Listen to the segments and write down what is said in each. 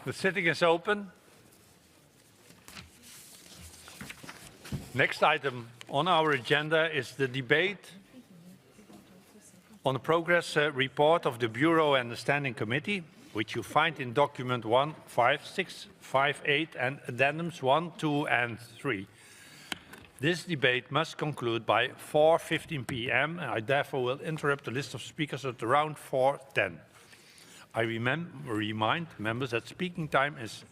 The sitting is open. Next item on our agenda is the debate on the progress report of the Bureau and the Standing Committee, which you find in document 15658 and addendums 1, 2, and 3. This debate must conclude by 4:15 p.m. and I therefore will interrupt the list of speakers at around 4:10. I remind members that speaking time is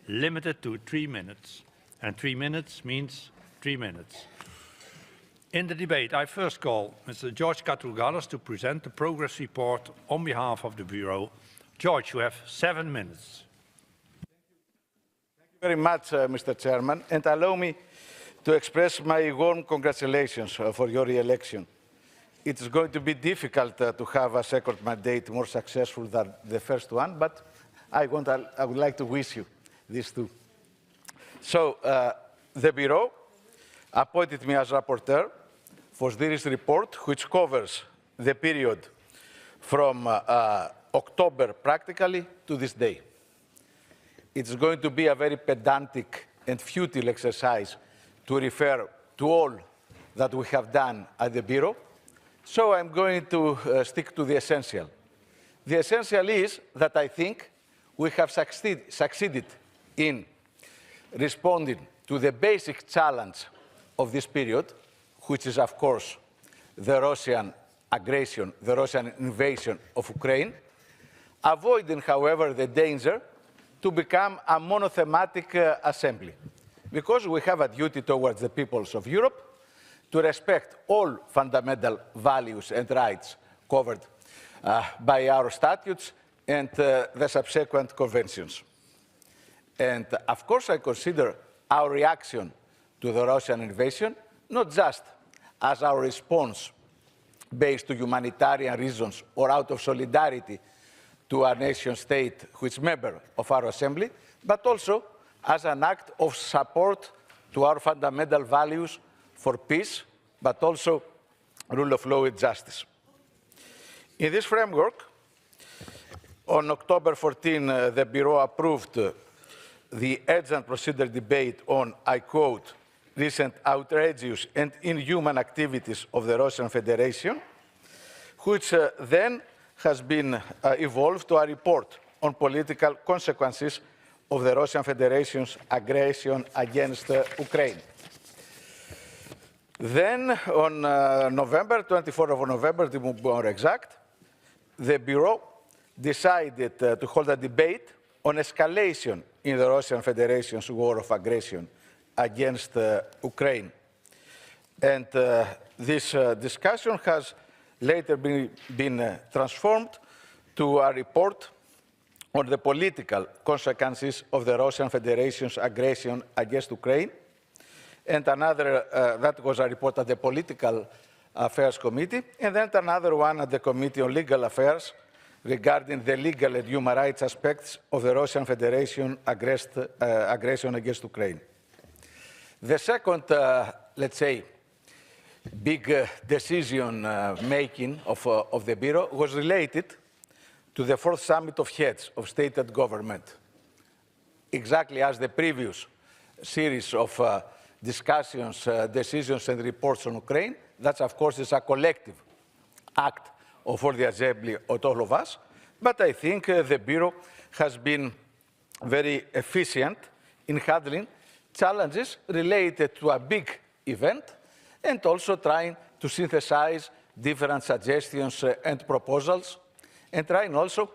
limited to 3 minutes, and 3 minutes means 3 minutes. In the debate, I first call Mr. George Katrougalis to present the progress report on behalf of the Bureau. George, you have 7 minutes. Thank you very much, Mr. Chairman, and allow me to express my warm congratulations for your re-election. It is going to be difficult to have a second mandate more successful than the first one, but I would like to wish you this too. So, the Bureau appointed me as rapporteur for this report, which covers the period from October practically to this day. It's going to be a very pedantic and futile exercise to refer to all that we have done at the Bureau. So I'm going to stick to the essential. The essential is that I think we have succeeded in responding to the basic challenge of this period, which is, of course, the Russian aggression, the Russian invasion of Ukraine, avoiding, however, the danger to become a monothematic assembly, because we have a duty towards the peoples of Europe to respect all fundamental values and rights covered by our statutes and the subsequent conventions. And of course, I consider our reaction to the Russian invasion not just as our response based on humanitarian reasons or out of solidarity to a nation state which is member of our assembly, but also as an act of support to our fundamental values for peace, but also rule of law and justice. In this framework, on October 14, the Bureau approved the urgent procedure debate on, I quote, recent outrageous and inhuman activities of the Russian Federation, which then has been evolved to a report on political consequences of the Russian Federation's aggression against Ukraine. Then, on November, 24th of November, to be more exact, the Bureau decided to hold a debate on escalation in the Russian Federation's war of aggression against Ukraine. And this discussion has later been transformed to a report on the political consequences of the Russian Federation's aggression against Ukraine, and another, that was a report at the Political Affairs Committee, and then another one at the Committee on Legal Affairs regarding the legal and human rights aspects of the Russian Federation aggression against Ukraine. The second, let's say, big decision-making of the Bureau was related to the fourth summit of heads of state and government. Exactly as the previous series of discussions, decisions, and reports on Ukraine, that, of course, is a collective act of all the assembly, of all of us. But I think the Bureau has been very efficient in handling challenges related to a big event and also trying to synthesize different suggestions and proposals and trying also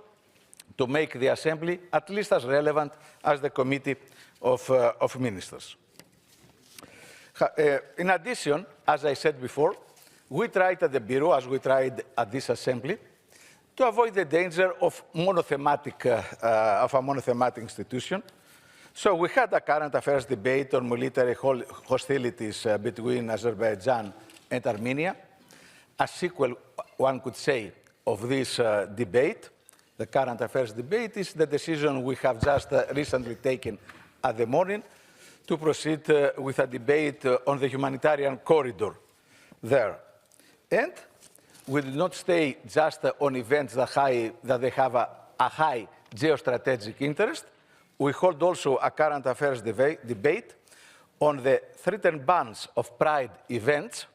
to make the Assembly at least as relevant as the Committee of Ministers. In addition, as I said before, we tried at the Bureau, as we tried at this Assembly, to avoid the danger of a monothematic institution. So we had a current affairs debate on military hostilities between Azerbaijan and Armenia, a sequel, one could say, of this debate. The current affairs debate is the decision we have just recently taken at the morning to proceed with a debate on the humanitarian corridor there. And we do not stay just on events that they have a high geostrategic interest. We hold also a current affairs debate on the threatened bans of Pride events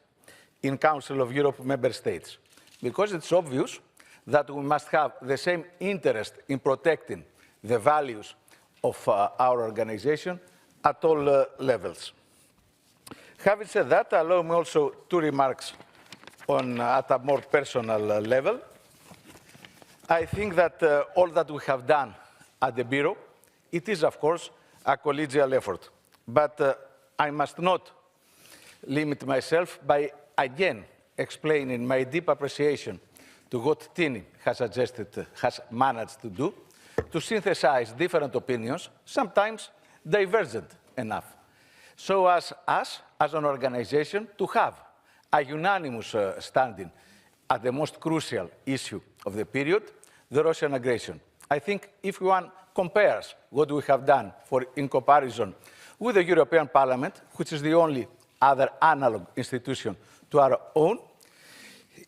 in Council of Europe member states, because it's obvious that we must have the same interest in protecting the values of our organization at all levels. Having said that, allow me also 2 remarks at a more personal level. I think that all that we have done at the Bureau, it is, of course, a collegial effort. But I must not limit myself by, again, explaining my deep appreciation to what Tini has managed to do, to synthesize different opinions, sometimes divergent enough, so as us, as an organization, to have a unanimous standing at the most crucial issue of the period, the Russian aggression. I think if one compares what we have done in comparison with the European Parliament, which is the only other analog institution to our own,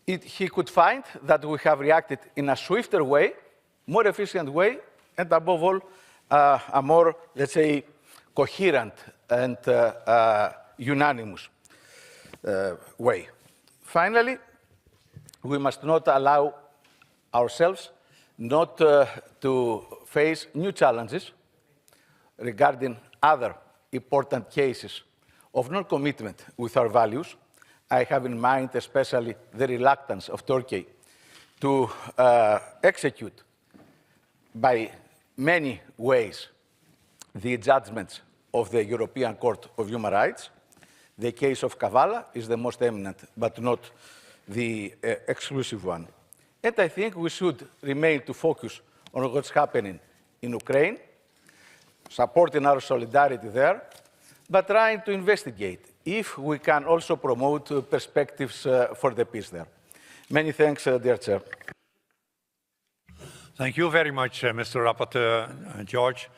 he could find that we have reacted in a swifter way, more efficient way, and above all, a more, let's say, coherent and unanimous way. Finally, we must not allow ourselves not to face new challenges regarding other important cases of non-commitment with our values. I have in mind especially the reluctance of Turkey to execute by many ways the judgments of the European Court of Human Rights. The case of Kavala is the most eminent, but not the exclusive one. And I think we should remain to focus on what's happening in Ukraine, supporting our solidarity there, but trying to investigate if we can also promote perspectives for the peace there. Many thanks, dear Chair. Thank you very much, Mr. Rapporteur George,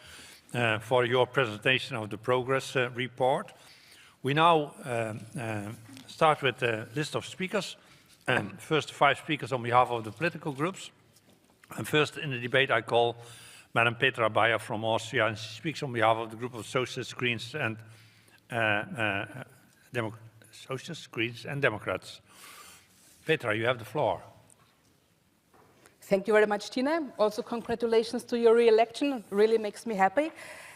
for your presentation of the progress report. We now start with the list of speakers. First, 5 speakers on behalf of the political groups. And first in the debate, I call Madam Petra Bayer from Austria, and she speaks on behalf of the group of Socialists, Greens, and Democrats. Petra, you have the floor. Thank you very much, Tina. Also, congratulations to your re-election. It really makes me happy.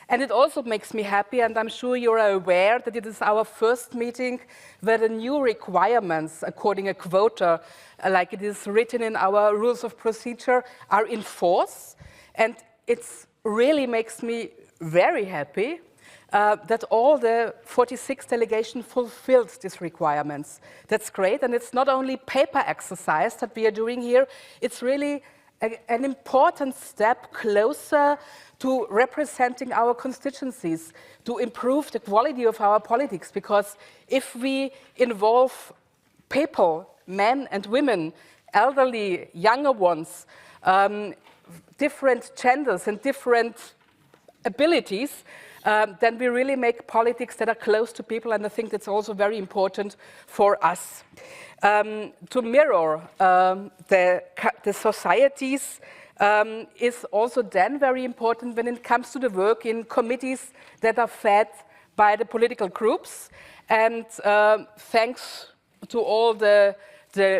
And it also makes me happy, and I'm sure you're aware that it is our first meeting where the new requirements, according to quota, like it is written in our rules of procedure, are in force. And it really makes me very happy that all the 46 delegations fulfilled these requirements. That's great, and it's not only paper exercise that we are doing here, it's really an important step closer to representing our constituencies, to improve the quality of our politics, because if we involve people, men and women, elderly, younger ones, different genders and different abilities, then we really make politics that are close to people, and I think that's also very important for us. To mirror the societies is also then very important when it comes to the work in committees that are fed by the political groups. And thanks to all the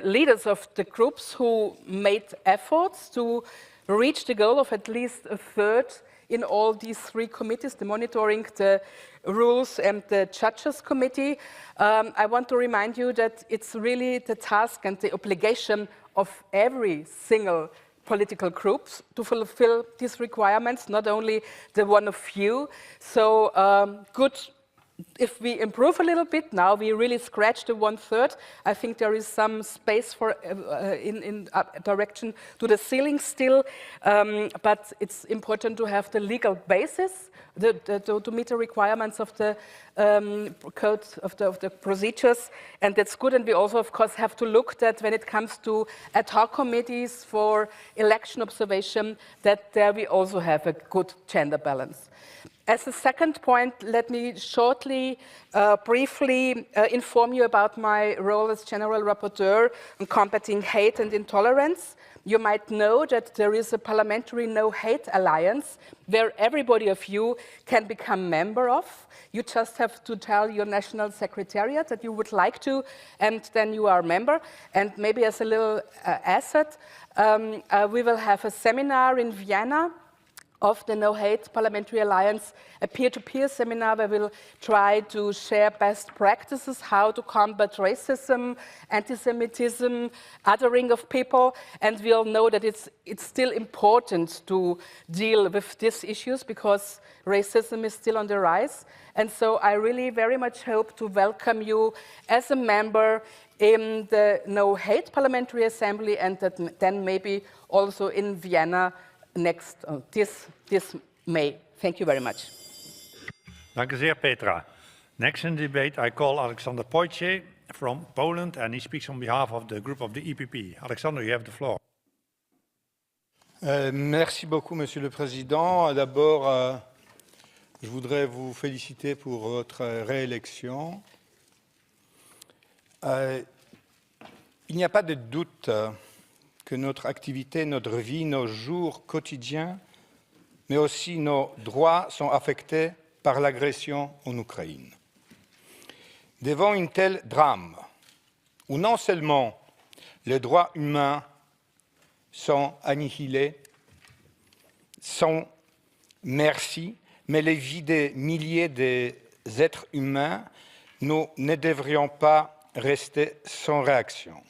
leaders of the groups who made efforts to reach the goal of at least a third in all these 3 committees, the monitoring, the rules, and the judges committee. I want to remind you that it's really the task and the obligation of every single political groups to fulfill these requirements, not only the one of you. So good if we improve a little bit. Now we really scratched the 1/3. I think there is some space for in direction to the ceiling still, but it's important to have the legal basis to meet the requirements of the code of the procedures, and that's good. And we also, of course, have to look that when it comes to ad hoc committees for election observation, that there we also have a good gender balance. As a second point, let me shortly, briefly inform you about my role as General Rapporteur on combating hate and intolerance. You might know that there is a parliamentary no-hate alliance where everybody of you can become member of. You just have to tell your national secretariat that you would like to, and then you are a member. And maybe as a little asset, we will have a seminar in Vienna of the No-Hate Parliamentary Alliance, a peer-to-peer seminar where we'll try to share best practices, how to combat racism, anti-Semitism, othering of people, and we all know that it's still important to deal with these issues because racism is still on the rise. And so I really very much hope to welcome you as a member in the No-Hate Parliamentary Assembly, and that then maybe also in Vienna next this May. Thank you very much. Dank u zeer, Petra. Next in the debate, I call Alexander Pojce from Poland, and he speaks on behalf of the group of the EPP. Alexander, you have the floor. Merci beaucoup, Monsieur le Président. D'abord, je voudrais vous féliciter pour votre réélection. Il n'y a pas de doute que notre activité, notre vie, nos jours quotidiens, mais aussi nos droits sont affectés par l'agression en Ukraine. Devant un tel drame, où non seulement les droits humains sont annihilés, sans merci, mais les vies des milliers d'êtres humains, nous ne devrions pas rester sans réaction.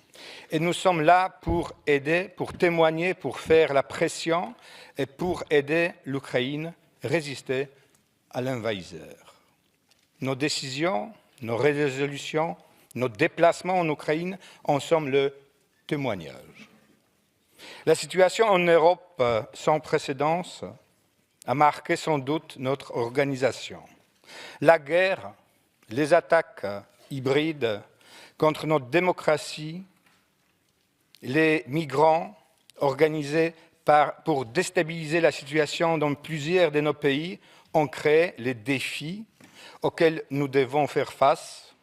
Et nous sommes là pour aider, pour témoigner, pour faire la pression et pour aider l'Ukraine à résister à l'envahisseur. Nos décisions, nos résolutions, nos déplacements en Ukraine en sont le témoignage. La situation en Europe sans précédent a marqué sans doute notre organisation. La guerre, les attaques hybrides contre notre démocratie, les migrants organisés pour déstabiliser la situation dans plusieurs de nos pays ont créé les défis auxquels nous devons faire face.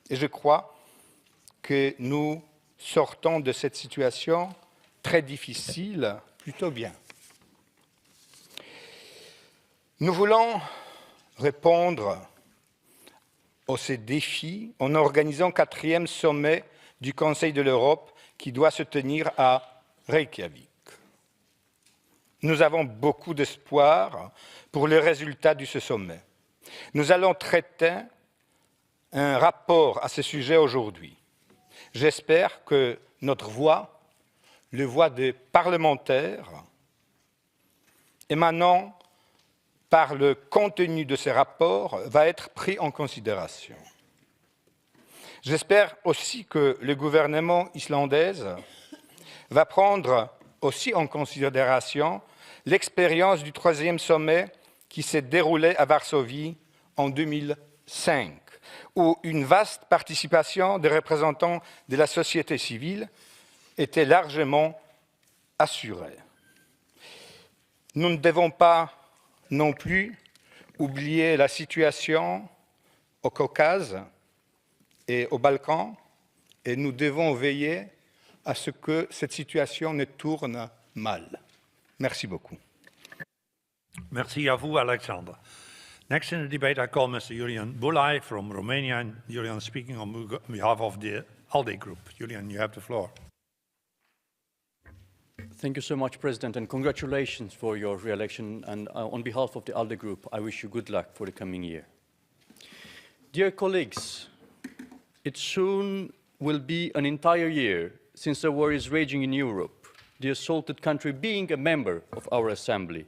Et je crois que nous sortons de cette situation très difficile plutôt bien. Nous voulons répondre à ces défis en organisant le 4e sommet du Conseil de l'Europe qui doit se tenir à Reykjavik. Nous avons beaucoup d'espoir pour les résultats de ce sommet. Nous allons traiter un rapport à ce sujet aujourd'hui. J'espère que notre voix, la voix des parlementaires, émanant par le contenu de ces rapports, va être pris en considération. J'espère aussi que le gouvernement islandais va prendre aussi en considération l'expérience du 3e sommet qui s'est déroulé à Varsovie en 2005, où une vaste participation des représentants de la société civile était largement assurée. Nous ne devons pas non plus oublier la situation au Caucase et aux Balkans, et nous devons veiller à ce que cette situation ne tourne mal. Merci beaucoup. Merci à vous, Alexander. Next in the debate, I call Mr. Julian Bulai from Romania, and Julian speaking on behalf of the ALDE group. Julian, you have the floor. Thank you so much, President, and congratulations for your re-election. And on behalf of the ALDE group, I wish you good luck for the coming year. Dear colleagues, it soon will be an entire year since the war is raging in Europe, the assaulted country being a member of our Assembly.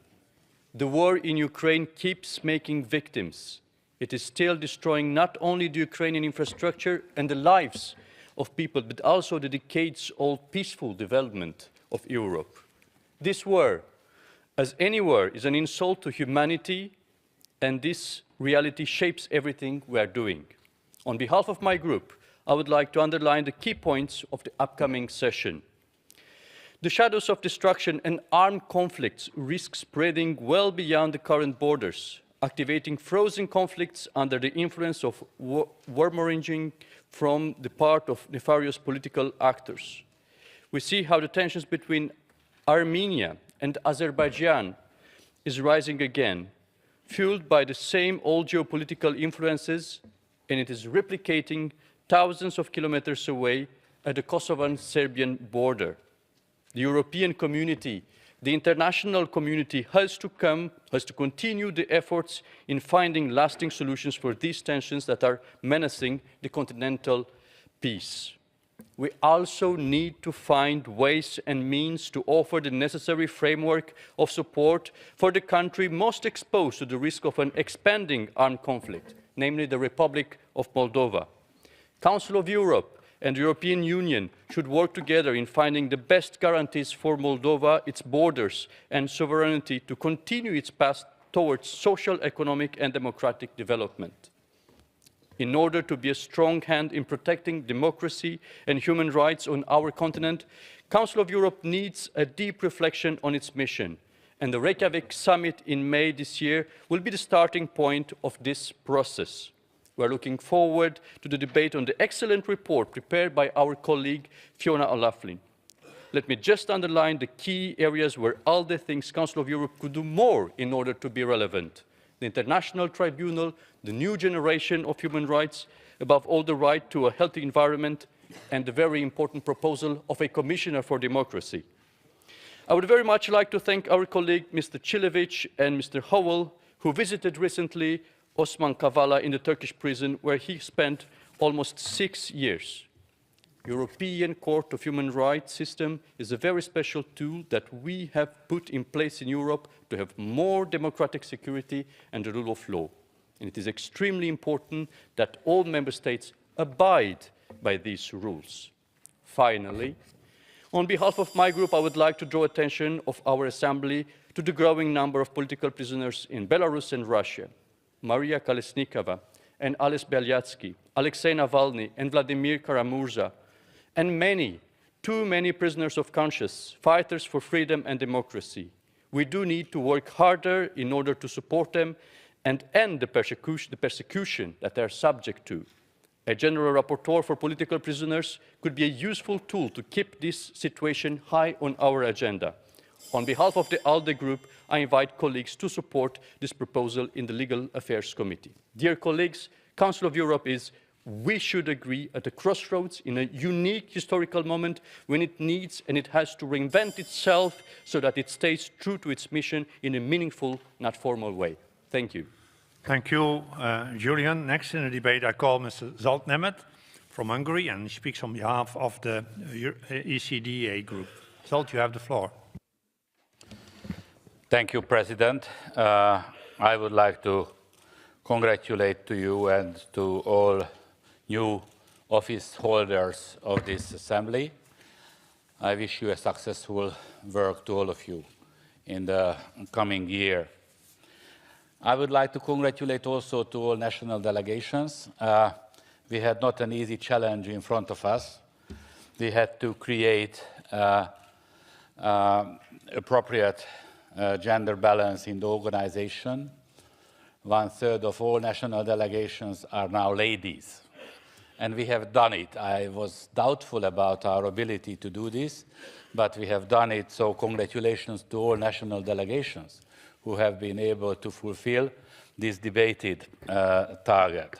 The war in Ukraine keeps making victims. It is still destroying not only the Ukrainian infrastructure and the lives of people, but also the decades-old peaceful development of Europe. This war, as any war, is an insult to humanity and this reality shapes everything we are doing. On behalf of my group, I would like to underline the key points of the upcoming session. The shadows of destruction and armed conflicts risk spreading well beyond the current borders, activating frozen conflicts under the influence of warmongering from the part of nefarious political actors. We see how the tensions between Armenia and Azerbaijan is rising again, fueled by the same old geopolitical influences, and it is replicating thousands of kilometers away at the Kosovan-Serbian border. The European community, the international community has to continue the efforts in finding lasting solutions for these tensions that are menacing the continental peace. We also need to find ways and means to offer the necessary framework of support for the country most exposed to the risk of an expanding armed conflict, namely the Republic of Moldova. Council of Europe and the European Union should work together in finding the best guarantees for Moldova, its borders and sovereignty to continue its path towards social, economic and democratic development. In order to be a strong hand in protecting democracy and human rights on our continent, Council of Europe needs a deep reflection on its mission, and the Reykjavik summit in May this year will be the starting point of this process. We are looking forward to the debate on the excellent report prepared by our colleague Fiona O'Loughlin. Let me just underline the key areas where ALDE thinks Council of Europe could do more in order to be relevant. The International Tribunal, the new generation of human rights, above all the right to a healthy environment, and the very important proposal of a Commissioner for Democracy. I would very much like to thank our colleague Mr. Cilevic and Mr. Howell, who visited recently Osman Kavala in the Turkish prison, where he spent almost 6 years. European Court of Human Rights system is a very special tool that we have put in place in Europe to have more democratic security and the rule of law. And it is extremely important that all member states abide by these rules. Finally, on behalf of my group, I would like to draw attention of our Assembly to the growing number of political prisoners in Belarus and Russia. Maria Kolesnikova and Ales Belyatsky, Alexei Navalny and Vladimir Kara-Murza, and too many prisoners of conscience, fighters for freedom and democracy. We do need to work harder in order to support them and end the persecution that they are subject to. A general rapporteur for political prisoners could be a useful tool to keep this situation high on our agenda. On behalf of the ALDE group, I invite colleagues to support this proposal in the Legal Affairs Committee. Dear colleagues, Council of Europe we should agree at a crossroads in a unique historical moment when it needs and it has to reinvent itself so that it stays true to its mission in a meaningful, not formal way. Thank you. Thank you, Julian. Next in the debate, I call Mr. Zsolt Nemet from Hungary, and he speaks on behalf of the ECDA group. Zsolt, you have the floor. Thank you, President. I would like to congratulate to you and to all new office holders of this Assembly. I wish you a successful work to all of you in the coming year. I would like to congratulate also to all national delegations. We had not an easy challenge in front of us. We had to create appropriate gender balance in the organization. 1/3 of all national delegations are now ladies. And we have done it. I was doubtful about our ability to do this, but we have done it, so congratulations to all national delegations who have been able to fulfill this debated target.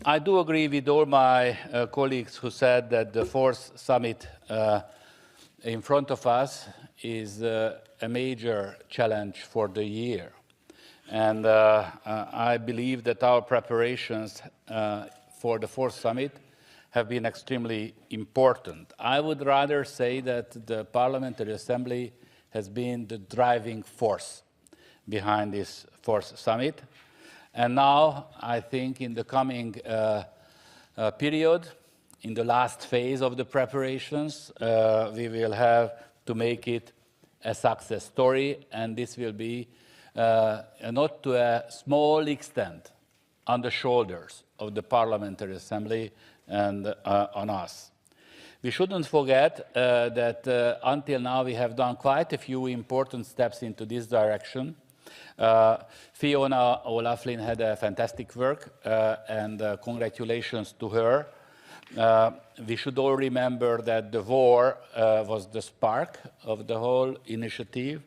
I do agree with all my colleagues who said that the fourth summit in front of us is a major challenge for the year. And I believe that our preparations for the fourth summit have been extremely important. I would rather say that the Parliamentary Assembly has been the driving force behind this fourth summit. And now, I think in the coming period, in the last phase of the preparations, we will have to make it a success story, and this will be not to a small extent, on the shoulders of the Parliamentary Assembly and on us. We shouldn't forget that until now we have done quite a few important steps into this direction. Fiona O'Loughlin had a fantastic work, and congratulations to her. We should all remember that the war was the spark of the whole initiative,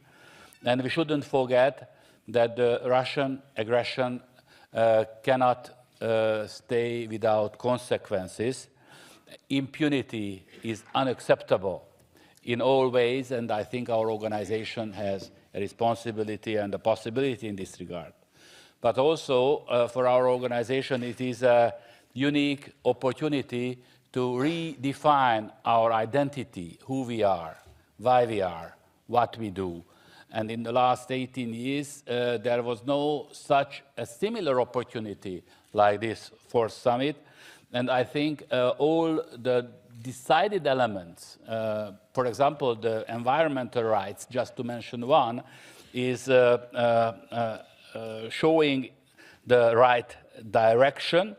and we shouldn't forget that the Russian aggression cannot stay without consequences. Impunity is unacceptable in all ways, and I think our organization has a responsibility and a possibility in this regard. But also, for our organization, it is a unique opportunity to redefine our identity, who we are, why we are, what we do. And in the last 18 years, there was no such a similar opportunity like this fourth summit. And I think all the decided elements, for example, the environmental rights, just to mention one, is showing the right direction.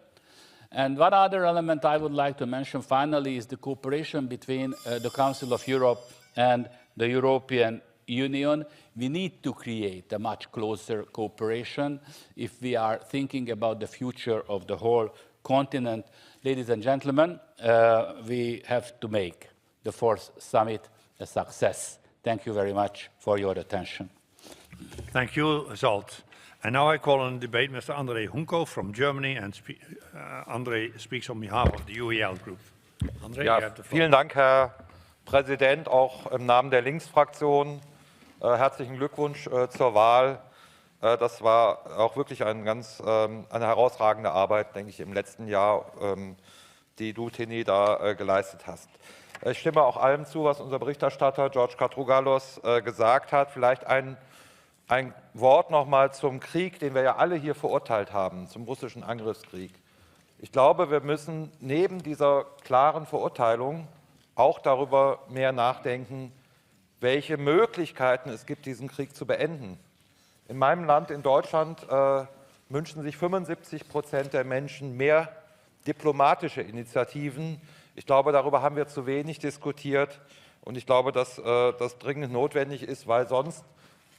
And one other element I would like to mention finally is the cooperation between the Council of Europe and the European Union. We need to create a much closer cooperation if we are thinking about the future of the whole continent. Ladies and gentlemen, we have to make the fourth summit a success. Thank you very much for your attention. Thank you, Zsolt. And now I call on debate Mr. André Hunko from Germany, and André speaks on behalf of the UEL group. André, ja, you have the floor. vielen Dank, Herr Präsident, auch im Namen der Linksfraktion. Herzlichen Glückwunsch zur Wahl. Das war auch wirklich eine herausragende Arbeit, denke ich, im letzten Jahr, die du, Tini, da geleistet hast. Ich stimme auch allem zu, was unser Berichterstatter George Katrougalos gesagt hat. Vielleicht ein Wort nochmal zum Krieg, den wir ja alle hier verurteilt haben, zum russischen Angriffskrieg. Ich glaube, wir müssen neben dieser klaren Verurteilung auch darüber mehr nachdenken, welche Möglichkeiten es gibt, diesen Krieg zu beenden. In meinem Land, in Deutschland, wünschen sich 75% der Menschen mehr diplomatische Initiativen. Ich glaube, darüber haben wir zu wenig diskutiert, und ich glaube, dass das dringend notwendig ist, weil sonst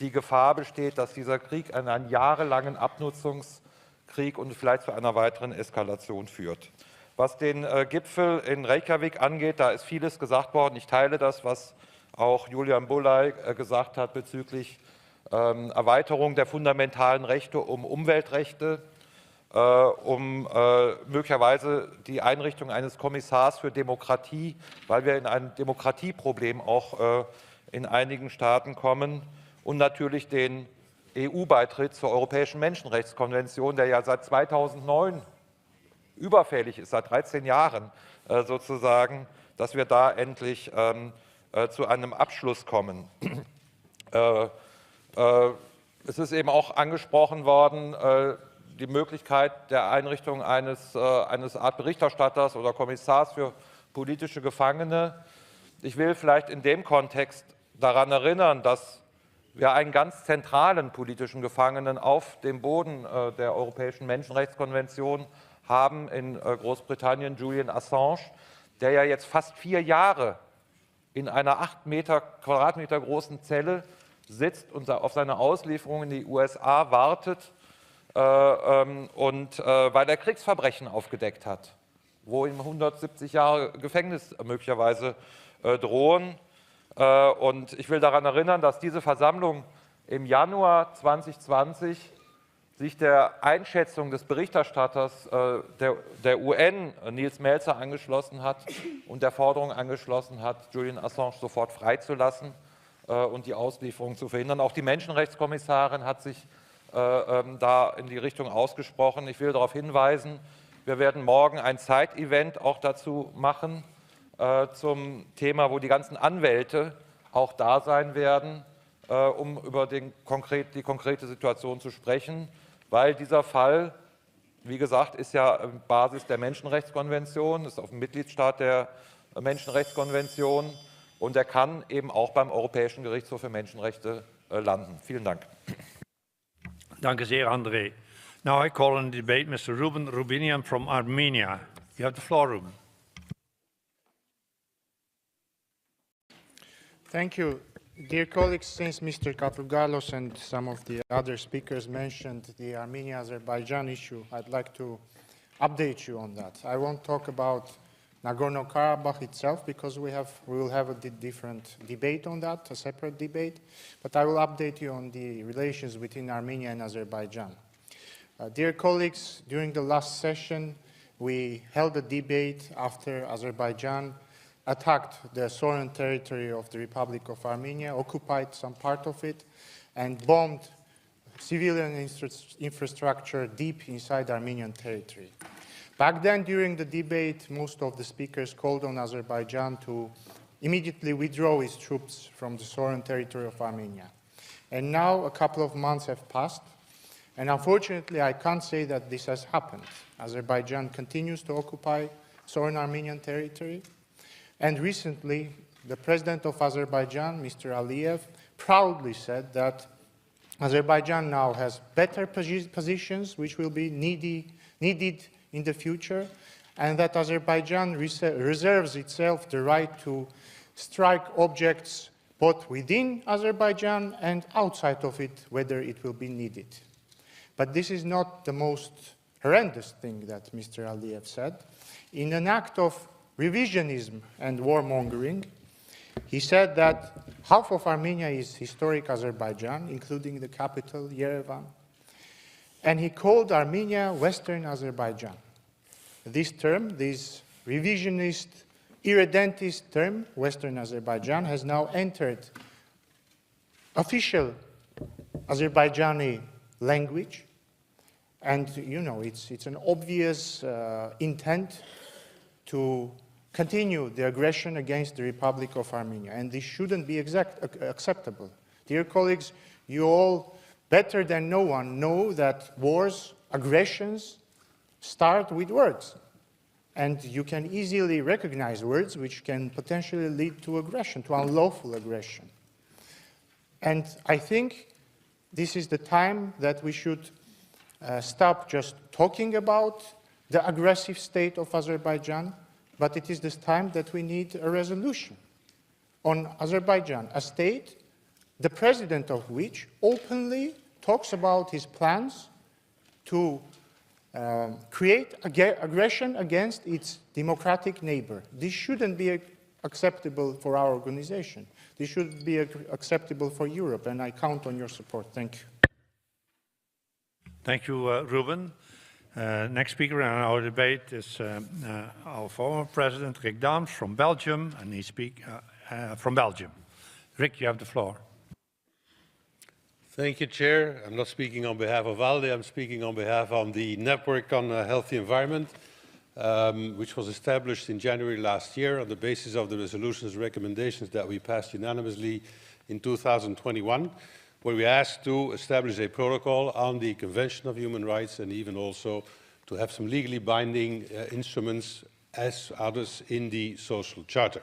die Gefahr besteht, dass dieser Krieg an einen jahrelangen Abnutzungskrieg und vielleicht zu einer weiteren Eskalation führt. Was den Gipfel in Reykjavik angeht, da ist vieles gesagt worden. Ich teile das, was auch Julian Bulay gesagt hat bezüglich Erweiterung der fundamentalen Rechte um Umweltrechte, um möglicherweise die Einrichtung eines Kommissars für Demokratie, weil wir in ein Demokratieproblem auch in einigen Staaten kommen, und natürlich den EU-Beitritt zur Europäischen Menschenrechtskonvention, der ja seit 2009 überfällig ist, seit 13 Jahren sozusagen, dass wir da endlich zu einem Abschluss kommen. Es ist eben auch angesprochen worden, die Möglichkeit der Einrichtung eines Art Berichterstatters oder Kommissars für politische Gefangene. Ich will vielleicht in dem Kontext daran erinnern, dass wir einen ganz zentralen politischen Gefangenen auf dem Boden der Europäischen Menschenrechtskonvention haben in Großbritannien, Julian Assange, der ja jetzt fast 4 Jahre in einer 8 Quadratmeter großen Zelle sitzt und auf seine Auslieferung in die USA wartet, weil er Kriegsverbrechen aufgedeckt hat, wo ihm 170 Jahre Gefängnis möglicherweise drohen. Und ich will daran erinnern, dass diese Versammlung im Januar 2020 sich der Einschätzung des Berichterstatters der UN, Nils Melzer, angeschlossen hat und der Forderung angeschlossen hat, Julian Assange sofort freizulassen und die Auslieferung zu verhindern. Auch die Menschenrechtskommissarin hat sich da in die Richtung ausgesprochen. Ich will darauf hinweisen, wir werden morgen ein Zeitevent auch dazu machen, zum Thema, wo die ganzen Anwälte auch da sein werden, um über die konkrete Situation zu sprechen, weil dieser Fall, wie gesagt, ist ja Basis der Menschenrechtskonvention, ist auf dem Mitgliedstaat der Menschenrechtskonvention, und er kann eben auch beim Europäischen Gerichtshof für Menschenrechte landen. Vielen Dank. Dank u zeer, André. Now I call on the debate Mr. Ruben Rubinian from Armenia. You have the floor, Ruben. Thank you. Dear colleagues, since Mr. Katrougalos and some of the other speakers mentioned the Armenia-Azerbaijan issue, I'd like to update you on that. I won't talk about Nagorno-Karabakh itself because we will have a different debate on that, a separate debate, but I will update you on the relations between Armenia and Azerbaijan. Dear colleagues, during the last session, we held a debate after Azerbaijan attacked the sovereign territory of the Republic of Armenia, occupied some part of it, and bombed civilian infrastructure deep inside Armenian territory. Back then, during the debate, most of the speakers called on Azerbaijan to immediately withdraw its troops from the sovereign territory of Armenia. And now, a couple of months have passed, and unfortunately, I can't say that this has happened. Azerbaijan continues to occupy sovereign Armenian territory. And recently, the president of Azerbaijan, Mr. Aliyev, proudly said that Azerbaijan now has better positions which will be needed in the future, and that Azerbaijan reserves itself the right to strike objects both within Azerbaijan and outside of it, whether it will be needed. But this is not the most horrendous thing that Mr. Aliyev said. In an act of revisionism and warmongering, he said that half of Armenia is historic Azerbaijan, including the capital, Yerevan, and he called Armenia Western Azerbaijan. This term, this revisionist, irredentist term, Western Azerbaijan, has now entered official Azerbaijani language, and you know, it's an obvious intent to continue the aggression against the Republic of Armenia, and this shouldn't be acceptable. Dear colleagues, you all, better than no one, know that wars, aggressions, start with words. And you can easily recognize words which can potentially lead to aggression, to unlawful aggression. And I think this is the time that we should stop just talking about the aggressive state of Azerbaijan, but it is this time that we need a resolution on Azerbaijan, a state, the president of which openly talks about his plans to create aggression against its democratic neighbor. This shouldn't be acceptable for our organization. This should be acceptable for Europe, and I count on your support. Thank you. Thank you, Ruben. Next speaker in our debate is our former president, Rick Daams from Belgium, and he speaks from Belgium. Rick, you have the floor. Thank you, Chair. I'm not speaking on behalf of ALDE, I'm speaking on behalf of the Network on a Healthy Environment, which was established in January last year on the basis of the resolutions and recommendations that we passed unanimously in 2021, where we asked to establish a protocol on the Convention of Human Rights and even also to have some legally binding instruments as others in the Social Charter.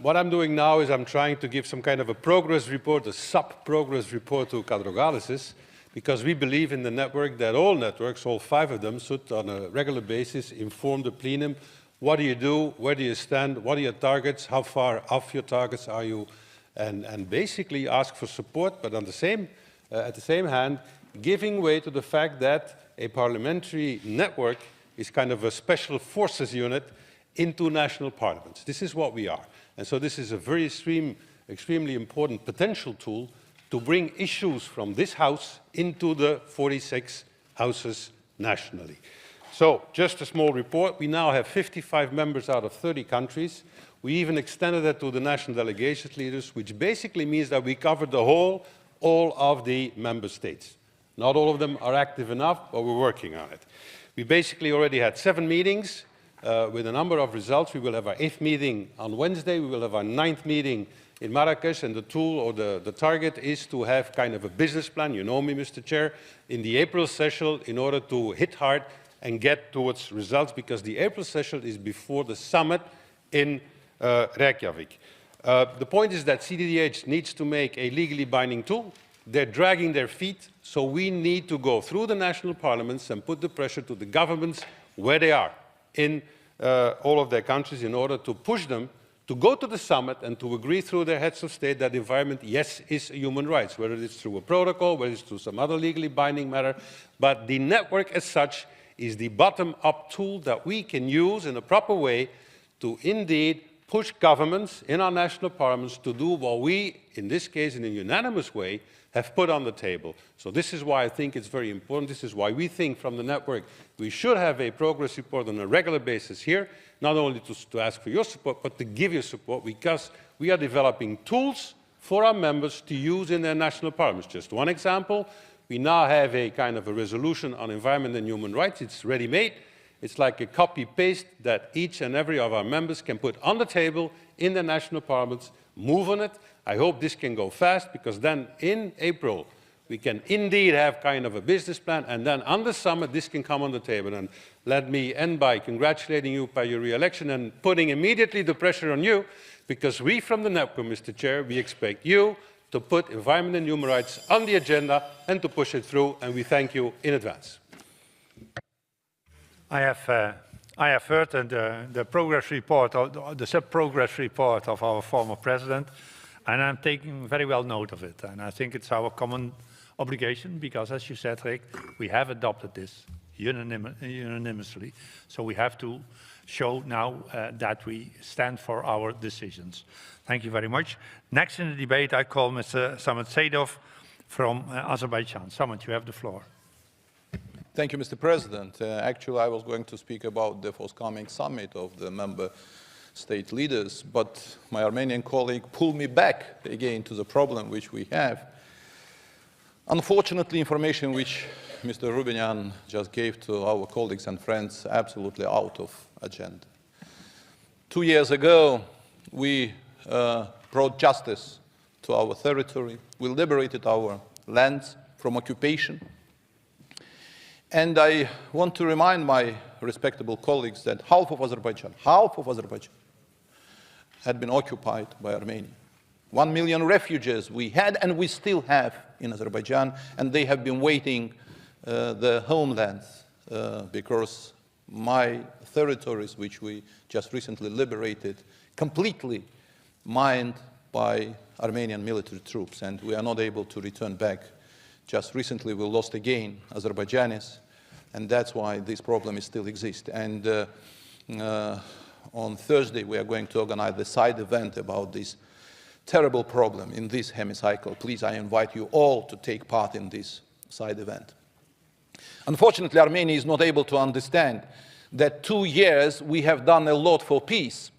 What I'm doing now is I'm trying to give some kind of a progress report, a sub-progress report to Katrougalis, because we believe in the network that all networks, all 5 of them, should on a regular basis inform the plenum. What do you do? Where do you stand? What are your targets? How far off your targets are you? And basically ask for support, but on the same, at the same hand, giving way to the fact that a parliamentary network is kind of a special forces unit into national parliaments. This is what we are. And so this is a very extremely important potential tool to bring issues from this House into the 46 houses nationally. So just a small report. We now have 55 members out of 30 countries. We even extended that to the national delegations leaders, which basically means that we cover the all of the member states. Not all of them are active enough, but we're working on it. We basically already had 7 meetings with a number of results. We will have our 8th meeting on Wednesday. We will have our 9th meeting in Marrakesh, and the tool or the target is to have kind of a business plan, you know me, Mr. Chair, in the April session in order to hit hard and get towards results, because the April session is before the summit in Reykjavik. The point is that CDDH needs to make a legally binding tool. They're dragging their feet, so we need to go through the national parliaments and put the pressure to the governments where they are in all of their countries in order to push them to go to the summit and to agree through their heads of state that the environment, yes, is human rights, whether it's through a protocol, whether it's through some other legally binding matter. But the network as such is the bottom-up tool that we can use in a proper way to indeed push governments in our national parliaments to do what we, in this case, in a unanimous way, have put on the table. So this is why I think it's very important. This is why we think from the network we should have a progress report on a regular basis here, not only to ask for your support, but to give you support, because we are developing tools for our members to use in their national parliaments. Just one example, we now have a kind of a resolution on environment and human rights. It's ready-made. It's like a copy-paste that each and every of our members can put on the table in their national parliaments, move on it. I hope this can go fast, because then in April we can indeed have kind of a business plan, and then on the summit this can come on the table. And let me end by congratulating you by your re-election and putting immediately the pressure on you, because we from the network, Mr. Chair, we expect you to put environment and human rights on the agenda and to push it through, and we thank you in advance. I have heard the progress report, the sub-progress report of our former president, and I'm taking very well note of it. And I think it's our common obligation, because as you said, Rick, we have adopted this unanimously. So we have to show now that we stand for our decisions. Thank you very much. Next in the debate, I call Mr. Samet Seydov from Azerbaijan. Samet, you have the floor. Thank you, Mr. President. Actually, I was going to speak about the forthcoming summit of the member state leaders, but my Armenian colleague pulled me back again to the problem which we have. Unfortunately, information which Mr. Rubinian just gave to our colleagues and friends absolutely out of agenda. 2 years ago, we brought justice to our territory. We liberated our lands from occupation. And I want to remind my respectable colleagues that half of Azerbaijan had been occupied by Armenia. 1 million refugees we had and we still have in Azerbaijan, and they have been waiting their homelands because my territories, which we just recently liberated, completely mined by Armenian military troops, and we are not able to return back. Just recently we lost again Azerbaijanis, and that's why this problem still exists. And on Thursday we are going to organize the side event about this terrible problem in this hemicycle. Please, I invite you all to take part in this side event. Unfortunately, Armenia is not able to understand that 2 years we have done a lot for peace.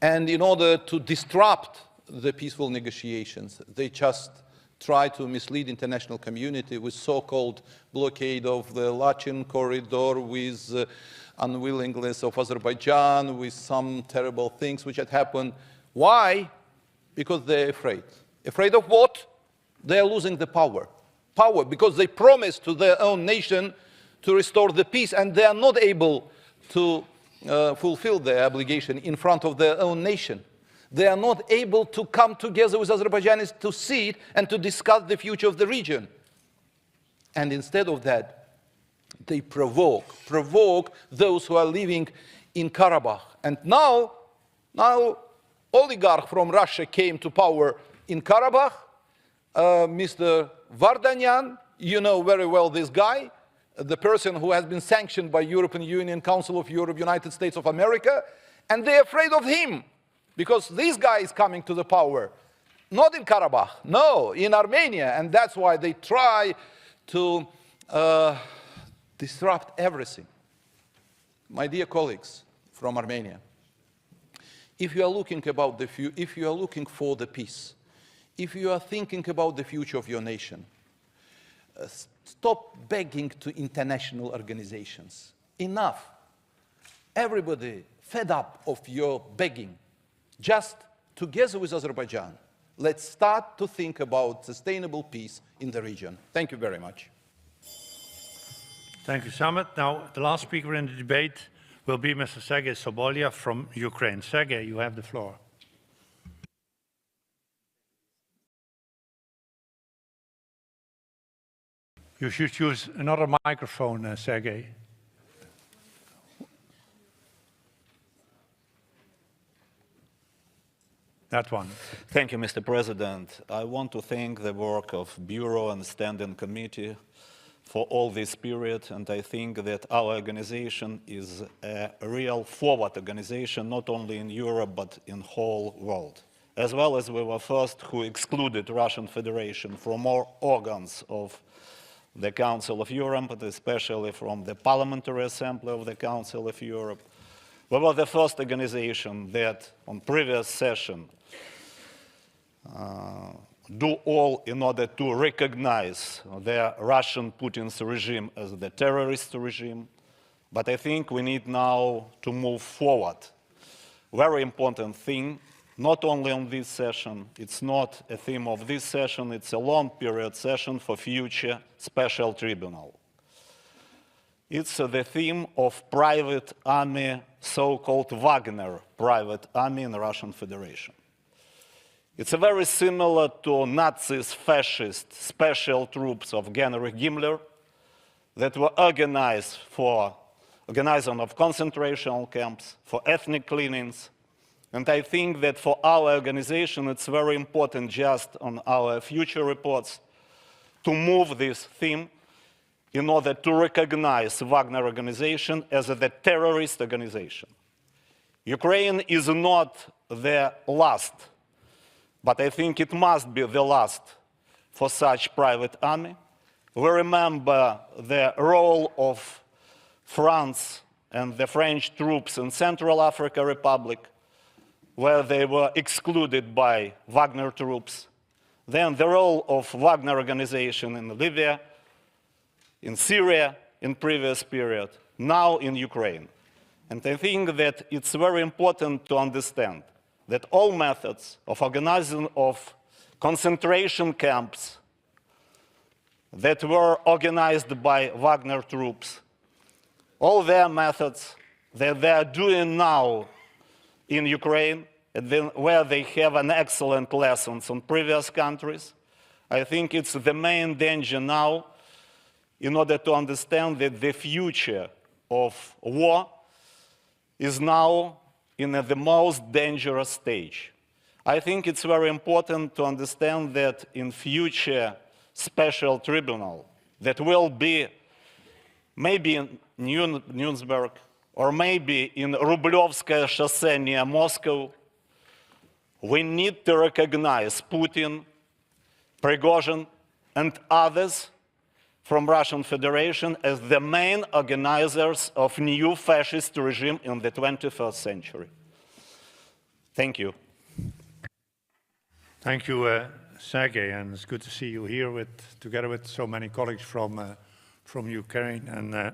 And in order to disrupt the peaceful negotiations, they just try to mislead the international community with so-called blockade of the Lachin corridor, with unwillingness of Azerbaijan, with some terrible things which had happened. Why? Because they're afraid. Afraid of what? They are losing the power. Power, because they promised to their own nation to restore the peace, and they are not able to fulfill their obligation in front of their own nation. They are not able to come together with Azerbaijanis to see it and to discuss the future of the region. And instead of that, they provoke those who are living in Karabakh. And now oligarch from Russia came to power in Karabakh, Mr. Vardanyan, you know very well this guy, the person who has been sanctioned by European Union, Council of Europe, United States of America, and they're afraid of him because this guy is coming to the power, not in Karabakh, no, in Armenia, and that's why they try to disrupt everything. My dear colleagues from Armenia, if you are looking for the peace, if you are thinking about the future of your nation, stop begging to international organizations. Enough. Everybody fed up of your begging. Just together with Azerbaijan, let's start to think about sustainable peace in the region. Thank you very much. Thank you, Samet. Now, the last speaker in the debate will be Mr. Sergei Sobolia from Ukraine. Sergei, you have the floor. You should use another microphone, Sergey. That one. Thank you, Mr. President. I want to thank the work of Bureau and Standing Committee for all this period, and I think that our organization is a real forward organization, not only in Europe, but in the whole world. As well as we were first who excluded Russian Federation from all organs of the Council of Europe, but especially from the Parliamentary Assembly of the Council of Europe. We were the first organization that, on previous session, do all in order to recognize the Russian Putin's regime as the terrorist regime. But I think we need now to move forward. Very important thing, not only on this session, it's not a theme of this session, it's a long period session for future special tribunal. It's the theme of private army, so-called Wagner private army in the Russian Federation. It's very similar to Nazis, fascist special troops of Heinrich Himmler that were organized for organizing of concentration camps, for ethnic cleanings. And I think that for our organization, it's very important just on our future reports to move this theme in order to recognize Wagner organization as the terrorist organization. Ukraine is not the last, but I think it must be the last for such private army. We remember the role of France and the French troops in Central African Republic, where they were excluded by Wagner troops. Then the role of Wagner organization in Libya, in Syria in previous period, now in Ukraine. And I think that it's very important to understand that all methods of organizing of concentration camps that were organized by Wagner troops, all their methods that they are doing now in Ukraine, and then where they have an excellent lessons on previous countries, I think it's the main danger now in order to understand that the future of war is now in the most dangerous stage. I think it's very important to understand that in future special tribunal that will be maybe in Nuremberg or maybe in Rublyovskaya Chaussee near Moscow, we need to recognize Putin, Prigozhin, and others from Russian Federation as the main organizers of new fascist regime in the 21st century. Thank you. Thank you, Sergey, and it's good to see you here together with so many colleagues from Ukraine, and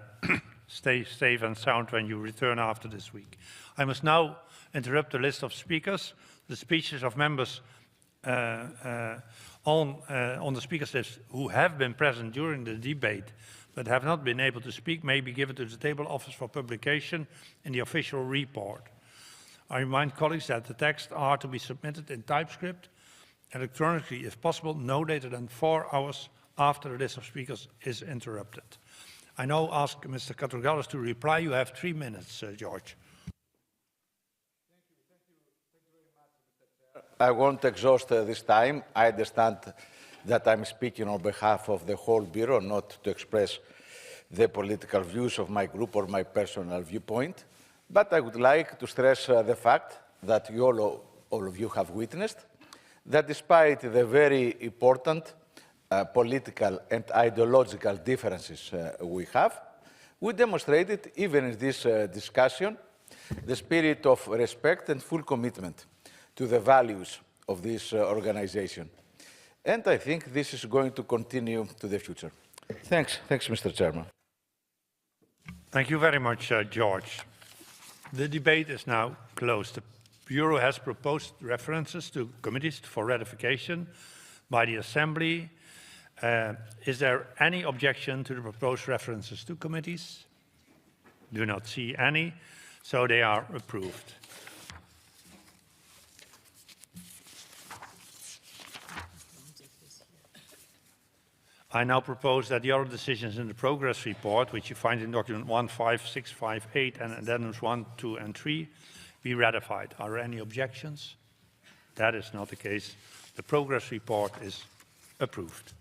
stay safe and sound when you return after this week. I must now interrupt the list of speakers. The speeches of members on the speakers list who have been present during the debate but have not been able to speak may be given to the table office for publication in the official report. I remind colleagues that the texts are to be submitted in TypeScript electronically, if possible, no later than 4 hours after the list of speakers is interrupted. I now ask Mr. Katrougalis to reply. You have 3 minutes, George. I won't exhaust this time. I understand that I'm speaking on behalf of the whole Bureau, not to express the political views of my group or my personal viewpoint. But I would like to stress the fact that all of you have witnessed that despite the very important political and ideological differences we have, we demonstrated, even in this discussion, the spirit of respect and full commitment to the values of this organization. And I think this is going to continue to the future. Thanks, Mr. Chairman. Thank you very much, George. The debate is now closed. The Bureau has proposed references to committees for ratification by the Assembly. Is there any objection to the proposed references to committees? Do not see any, so they are approved. I now propose that the other decisions in the progress report, which you find in document 15658 and addendums 1, 2, and 3, be ratified. Are there any objections? That is not the case. The progress report is approved.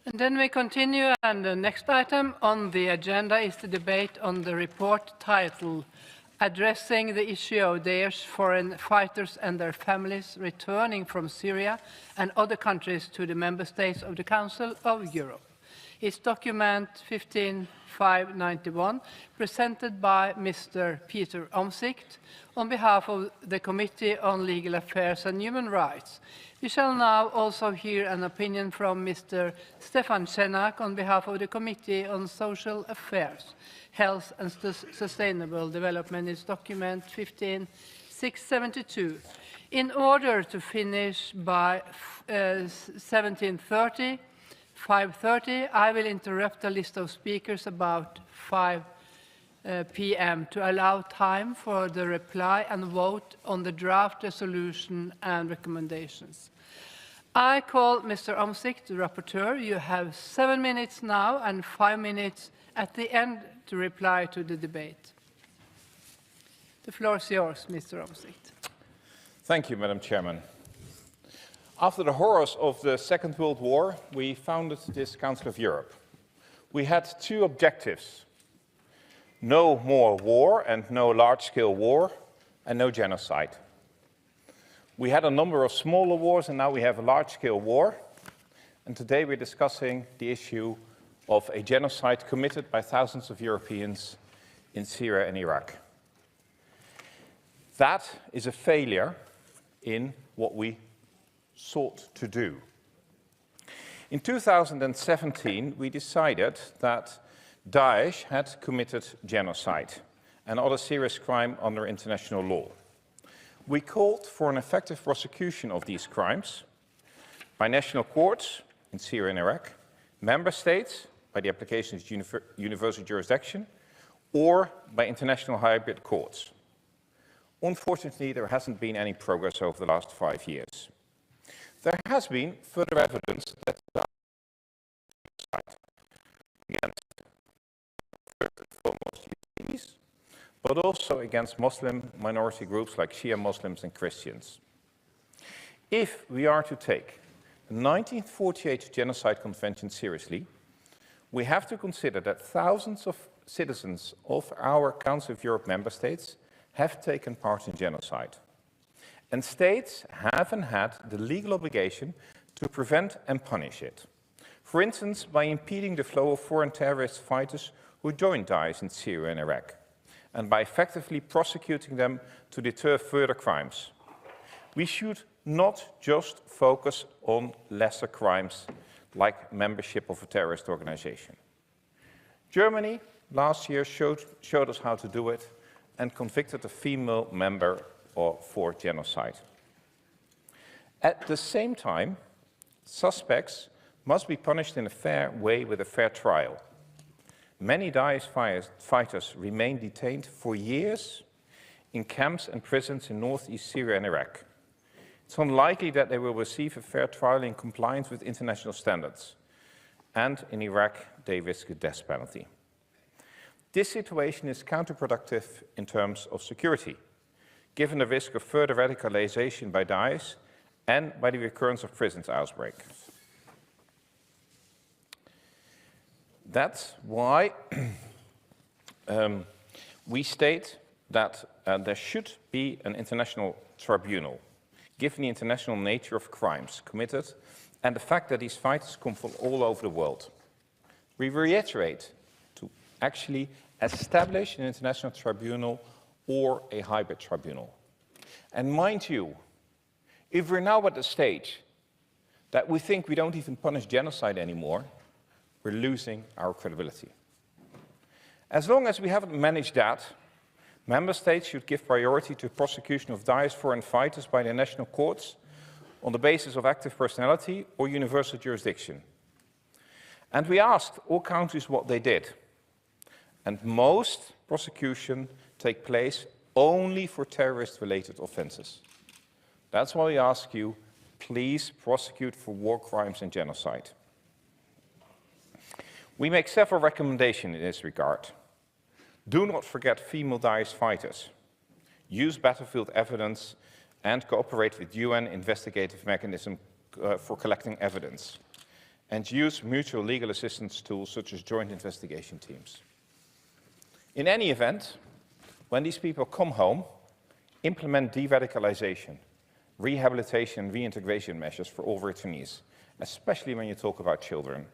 And then we continue, and the next item on the agenda is the debate on the report titled Addressing the Issue of Daesh Foreign Fighters and Their Families Returning from Syria and Other Countries to the Member States of the Council of Europe. It's document 15591, presented by Mr. Peter Omtzigt on behalf of the Committee on Legal Affairs and Human Rights. We shall now also hear an opinion from Mr. Stefan Schenak on behalf of the Committee on Social Affairs, Health and Sustainable Development. Is document 15672. In order to finish by 17:30, 5:30, I will interrupt the list of speakers about 5 p.m. to allow time for the reply and vote on the draft resolution and recommendations. I call Mr. Omtzigt, the rapporteur. You have 7 minutes now and 5 minutes at the end to reply to the debate. The floor is yours, Mr. Omtzigt. Thank you, Madam Chairman. After the horrors of the Second World War, we founded this Council of Europe. We had 2 objectives: no more war and no large-scale war, and no genocide. We had a number of smaller wars, and now we have a large-scale war. And today we're discussing the issue of a genocide committed by thousands of Europeans in Syria and Iraq. That is a failure in what we sought to do. In 2017, we decided that Daesh had committed genocide and other serious crime under international law. We called for an effective prosecution of these crimes by national courts in Syria and Iraq, member states by the application of universal jurisdiction, or by international hybrid courts. Unfortunately, there hasn't been any progress over the last 5 years. There has been further evidence that against first and foremost Yazidis, but also against Muslim minority groups like Shia Muslims and Christians. If we are to take the 1948 Genocide Convention seriously, we have to consider that thousands of citizens of our Council of Europe member states have taken part in genocide. And states haven't had the legal obligation to prevent and punish it. For instance, by impeding the flow of foreign terrorist fighters who joined Daesh in Syria and Iraq, and by effectively prosecuting them to deter further crimes. We should not just focus on lesser crimes like membership of a terrorist organization. Germany last year showed us how to do it and convicted a female member for genocide. At the same time, suspects must be punished in a fair way with a fair trial. Many Daesh fighters remain detained for years in camps and prisons in northeast Syria and Iraq. It's unlikely that they will receive a fair trial in compliance with international standards. And in Iraq, they risk a death penalty. This situation is counterproductive in terms of security, given the risk of further radicalization by Daesh and by the recurrence of prison outbreaks. That's why we state that there should be an international tribunal, given the international nature of crimes committed and the fact that these fighters come from all over the world. We reiterate to actually establish an international tribunal or a hybrid tribunal. And mind you, if we're now at the stage that we think we don't even punish genocide anymore, we're losing our credibility. As long as we haven't managed that, member states should give priority to prosecution of Daesh foreign fighters by their national courts on the basis of active personality or universal jurisdiction. And we asked all countries what they did. And most prosecution take place only for terrorist-related offenses. That's why we ask you, please prosecute for war crimes and genocide. We make several recommendations in this regard. Do not forget female Daesh fighters. Use battlefield evidence and cooperate with UN investigative mechanism for collecting evidence. And use mutual legal assistance tools such as joint investigation teams. In any event, when these people come home, implement de-radicalization, rehabilitation and reintegration measures for all returnees, especially when you talk about children.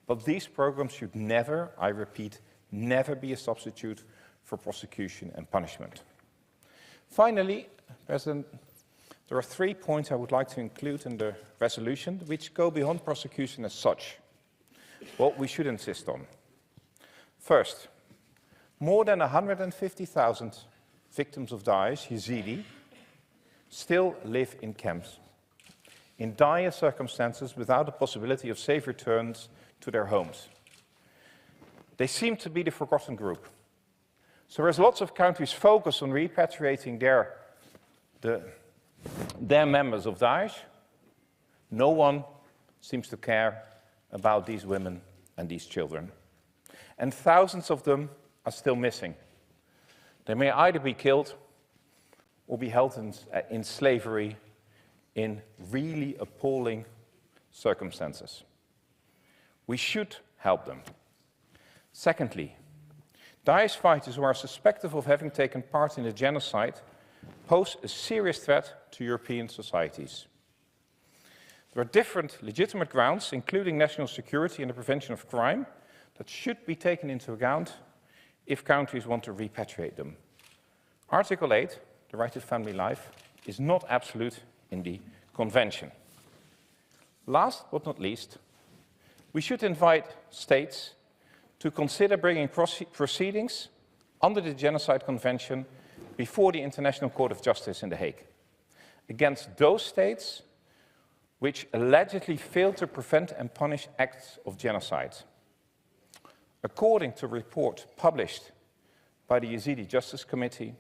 But these programs should never, I repeat, never be a substitute for prosecution and punishment. Finally, President, there are 3 points I would like to include in the resolution which go beyond prosecution as such, what we should insist on. First, more than 150,000 victims of Daesh, Yazidi, still live in camps, in dire circumstances without the possibility of safe returns to their homes. They seem to be the forgotten group. So as lots of countries focus on repatriating their members of Daesh, no one seems to care about these women and these children. And thousands of them are still missing. They may either be killed or be held in slavery in really appalling circumstances. We should help them. Secondly, Daesh fighters who are suspected of having taken part in a genocide pose a serious threat to European societies. There are different legitimate grounds, including national security and the prevention of crime, that should be taken into account if countries want to repatriate them. Article 8, the right to family life, is not absolute in the Convention. Last but not least, we should invite states to consider bringing proceedings under the Genocide Convention before the International Court of Justice in The Hague against those states which allegedly failed to prevent and punish acts of genocide. According to a report published by the Yazidi Justice Committee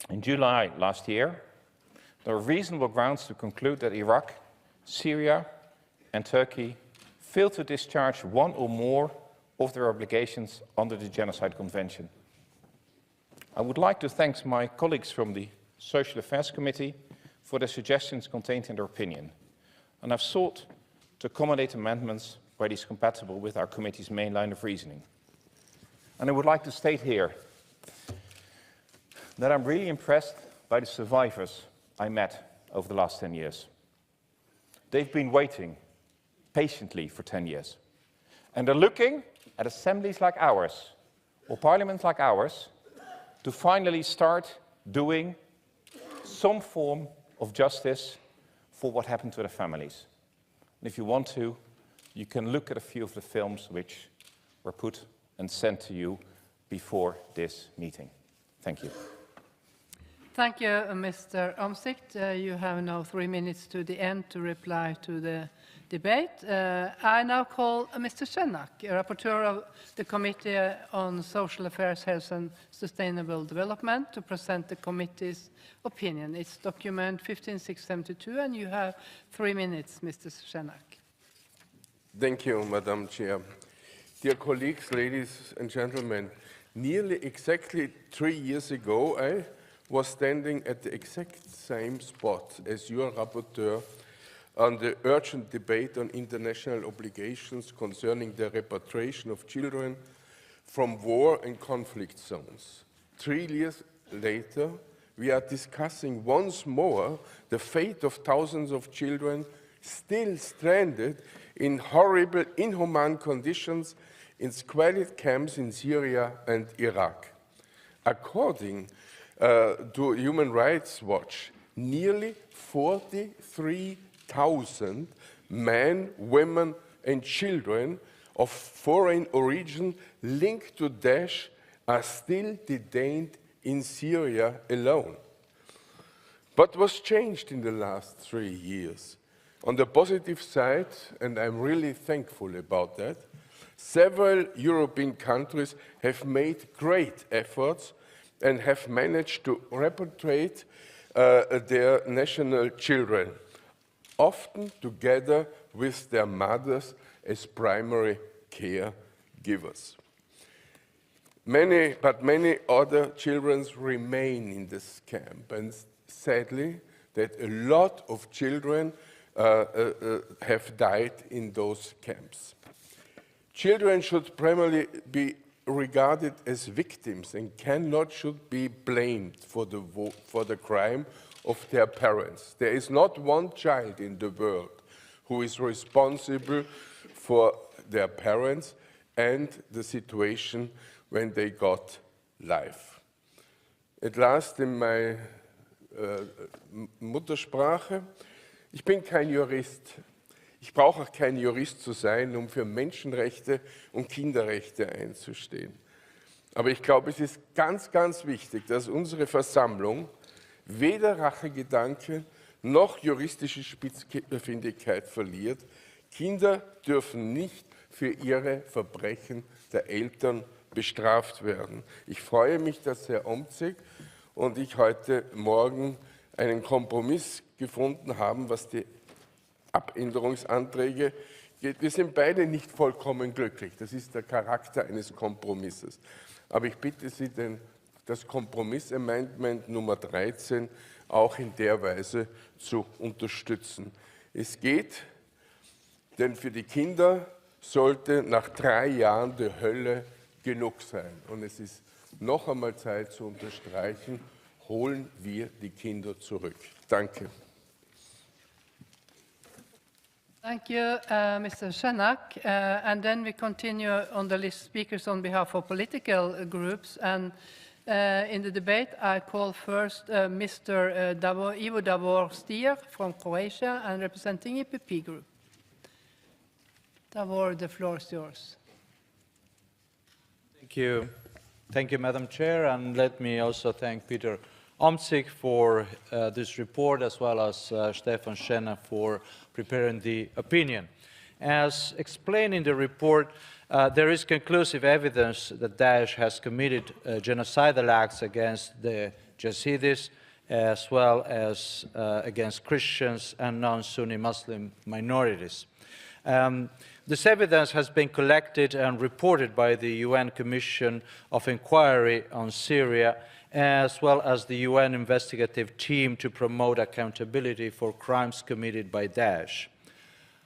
in July last year, there are reasonable grounds to conclude that Iraq, Syria, and Turkey failed to discharge one or more of their obligations under the Genocide Convention. I would like to thank my colleagues from the Social Affairs Committee for the suggestions contained in their opinion, and I've sought to accommodate amendments where it is compatible with our committee's main line of reasoning. And I would like to state here that I'm really impressed by the survivors I met over the last 10 years. They've been waiting patiently for 10 years. And they're looking at assemblies like ours, or parliaments like ours, to finally start doing some form of justice for what happened to their families. And if you want to, you can look at a few of the films which were put and sent to you before this meeting. Thank you. Thank you, Mr. Omtzigt. You have now 3 minutes to the end to reply to the debate. I now call Mr. Schenak, rapporteur of the Committee on Social Affairs, Health and Sustainable Development, to present the committee's opinion. It's document 15672, and you have 3 minutes, Mr. Schenak. Thank you, Madam Chair. Dear colleagues, ladies and gentlemen, nearly exactly 3 years ago, I was standing at the exact same spot as your rapporteur on the urgent debate on international obligations concerning the repatriation of children from war and conflict zones. 3 years later, we are discussing once more the fate of thousands of children still stranded in horrible, inhumane conditions in squalid camps in Syria and Iraq. According to Human Rights Watch, nearly 43 1,000 men, women, and children of foreign origin linked to Daesh are still detained in Syria alone. What was changed in the last 3 years? On the positive side, and I'm really thankful about that, several European countries have made great efforts and have managed to repatriate their national children, often together with their mothers as primary caregivers. Many other children remain in this camp, and sadly, that a lot of children have died in those camps. Children should primarily be regarded as victims and should be blamed for the crime of their parents. There is not one child in the world who is responsible for their parents and the situation when they got life. At last in my Muttersprache. Ich bin kein Jurist. Ich brauche auch kein Jurist zu sein, um für Menschenrechte und Kinderrechte einzustehen. Aber ich glaube, es ist ganz, ganz wichtig, dass unsere Versammlung weder Rachegedanke noch juristische Spitzfindigkeit verliert. Kinder dürfen nicht für ihre Verbrechen der Eltern bestraft werden. Ich freue mich, dass Herr Omzig und ich heute Morgen einen Kompromiss gefunden haben, was die Abänderungsanträge geht. Wir sind beide nicht vollkommen glücklich. Das ist der Charakter eines Kompromisses. Aber ich bitte Sie, das Kompromissamendment Nummer 13 auch in der Weise zu unterstützen. Es geht, denn für die Kinder sollte nach 3 Jahren die Hölle genug sein. Und es ist noch einmal Zeit zu unterstreichen, holen wir die Kinder zurück. Danke. Thank you, Mr. Schenak. And then we continue on the list of speakers on behalf of political groups. And in the debate, I call first Mr. Ivo Davor Stier from Croatia and representing EPP Group. Davor, the floor is yours. Thank you. Thank you, Madam Chair, and let me also thank Peter Omtzig for this report, as well as Stefan Schenner for preparing the opinion. As explained in the report, there is conclusive evidence that Daesh has committed genocidal acts against the Yazidis, as well as against Christians and non-Sunni Muslim minorities. This evidence has been collected and reported by the UN Commission of Inquiry on Syria, as well as the UN investigative team to promote accountability for crimes committed by Daesh.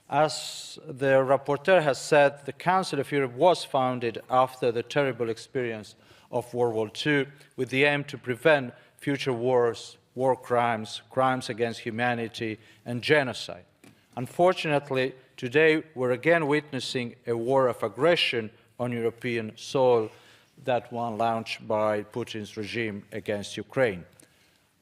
As the rapporteur has said, the Council of Europe was founded after the terrible experience of World War II with the aim to prevent future wars, war crimes, crimes against humanity, and genocide. Unfortunately, today we're again witnessing a war of aggression on European soil, that one launched by Putin's regime against Ukraine.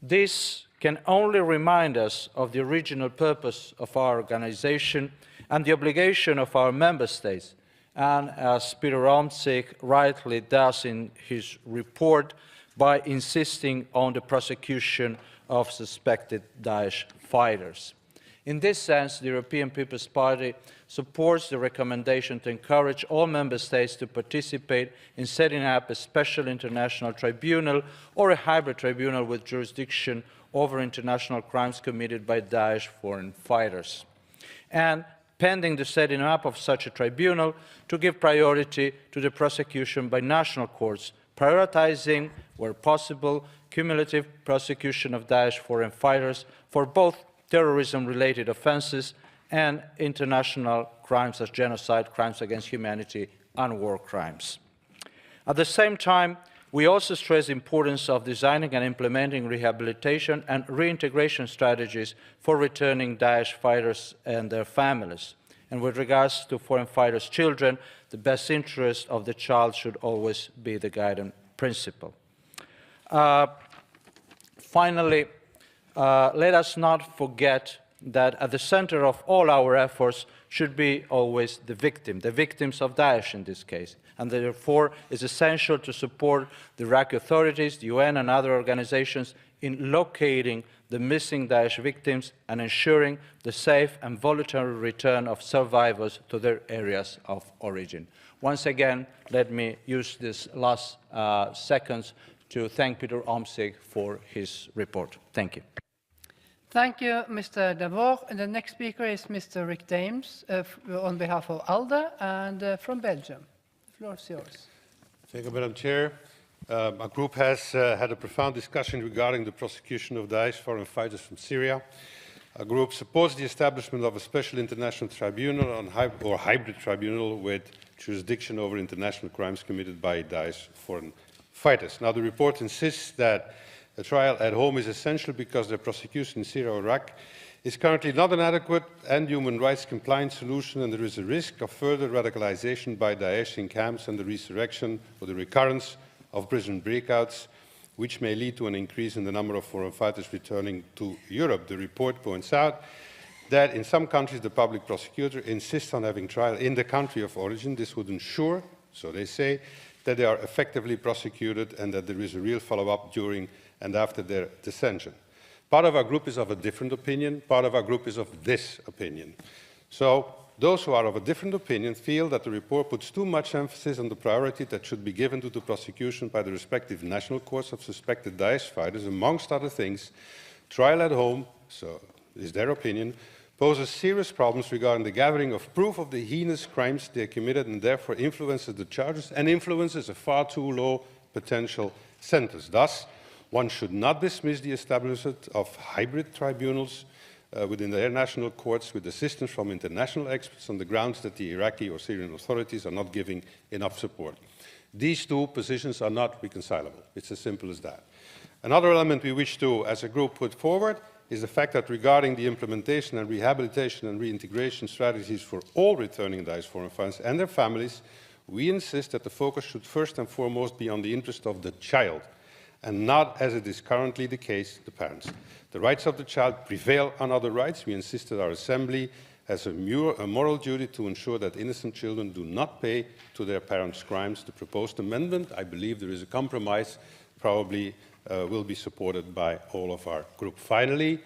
This can only remind us of the original purpose of our organization and the obligation of our member states, and as Peter Omtzig rightly does in his report, by insisting on the prosecution of suspected Daesh fighters. In this sense, the European People's Party supports the recommendation to encourage all member states to participate in setting up a special international tribunal or a hybrid tribunal with jurisdiction over international crimes committed by Daesh foreign fighters. And pending the setting up of such a tribunal, to give priority to the prosecution by national courts, prioritizing, where possible, cumulative prosecution of Daesh foreign fighters for both terrorism-related offenses and international crimes as genocide, crimes against humanity, and war crimes. At the same time, we also stress the importance of designing and implementing rehabilitation and reintegration strategies for returning Daesh fighters and their families. And with regards to foreign fighters' children, the best interest of the child should always be the guiding principle. Finally, let us not forget that at the center of all our efforts should be always the victims of Daesh in this case, and therefore it's essential to support the Iraqi authorities, the UN and other organizations in locating the missing Daesh victims and ensuring the safe and voluntary return of survivors to their areas of origin. Once again, let me use these last seconds to thank Peter Omtzigt for his report. Thank you. Thank you, Mr. Davor. And the next speaker is Mr. Rick Dames on behalf of ALDE and from Belgium. The floor is yours. Thank you, Madam Chair. Our group has had a profound discussion regarding the prosecution of Daesh foreign fighters from Syria. Our group supports the establishment of a special international tribunal or hybrid tribunal with jurisdiction over international crimes committed by Daesh foreign fighters. Now, the report insists that a trial at home is essential because their prosecution in Syria or Iraq is currently not an adequate and human rights compliant solution, and there is a risk of further radicalization by Daesh in camps and the resurrection or the recurrence of prison breakouts, which may lead to an increase in the number of foreign fighters returning to Europe. The report points out that in some countries the public prosecutor insists on having trial in the country of origin. This would ensure, so they say, that they are effectively prosecuted and that there is a real follow-up during and after their detention. Part of our group is of a different opinion, part of our group is of this opinion. So those who are of a different opinion feel that the report puts too much emphasis on the priority that should be given to the prosecution by the respective national courts of suspected Daesh fighters. Amongst other things, trial at home, so is their opinion, poses serious problems regarding the gathering of proof of the heinous crimes they committed and therefore influences the charges and influences a far too low potential sentence. Thus, one should not dismiss the establishment of hybrid tribunals within their national courts with assistance from international experts on the grounds that the Iraqi or Syrian authorities are not giving enough support. These two positions are not reconcilable. It's as simple as that. Another element we wish to, as a group, put forward is the fact that regarding the implementation and rehabilitation and reintegration strategies for all returning Daesh foreign fighters and their families, we insist that the focus should first and foremost be on the interest of the child, and not, as it is currently the case, the parents. The rights of the child prevail on other rights. We insist that our Assembly has a moral duty to ensure that innocent children do not pay to their parents' crimes. The proposed amendment, I believe there is a compromise, probably will be supported by all of our group. Finally,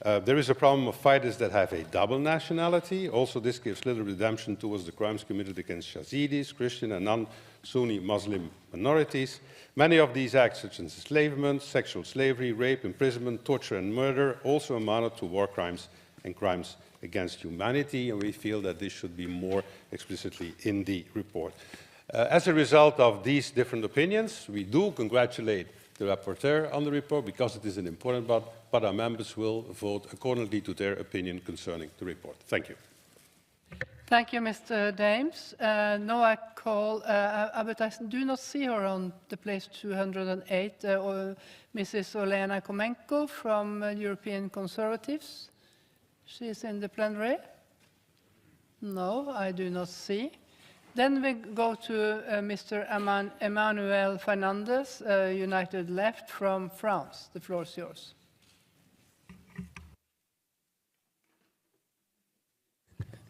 there is a problem of fighters that have a double nationality. Also, this gives little redemption towards the crimes committed against Yazidis, Christian and non-Sunni Muslim minorities. Many of these acts, such as enslavement, sexual slavery, rape, imprisonment, torture and murder, also amounted to war crimes and crimes against humanity, and we feel that this should be more explicitly in the report. As a result of these different opinions, we do congratulate the rapporteur on the report because it is an important one, but our members will vote accordingly to their opinion concerning the report. Thank you. Thank you, Mr. Dames. Now I call, but I do not see her on the place 208, Mrs. Olena Komenko from European Conservatives. She is in the plenary. No, I do not see. Then we go to Mr. Emmanuel Fernandez, United Left from France. The floor is yours.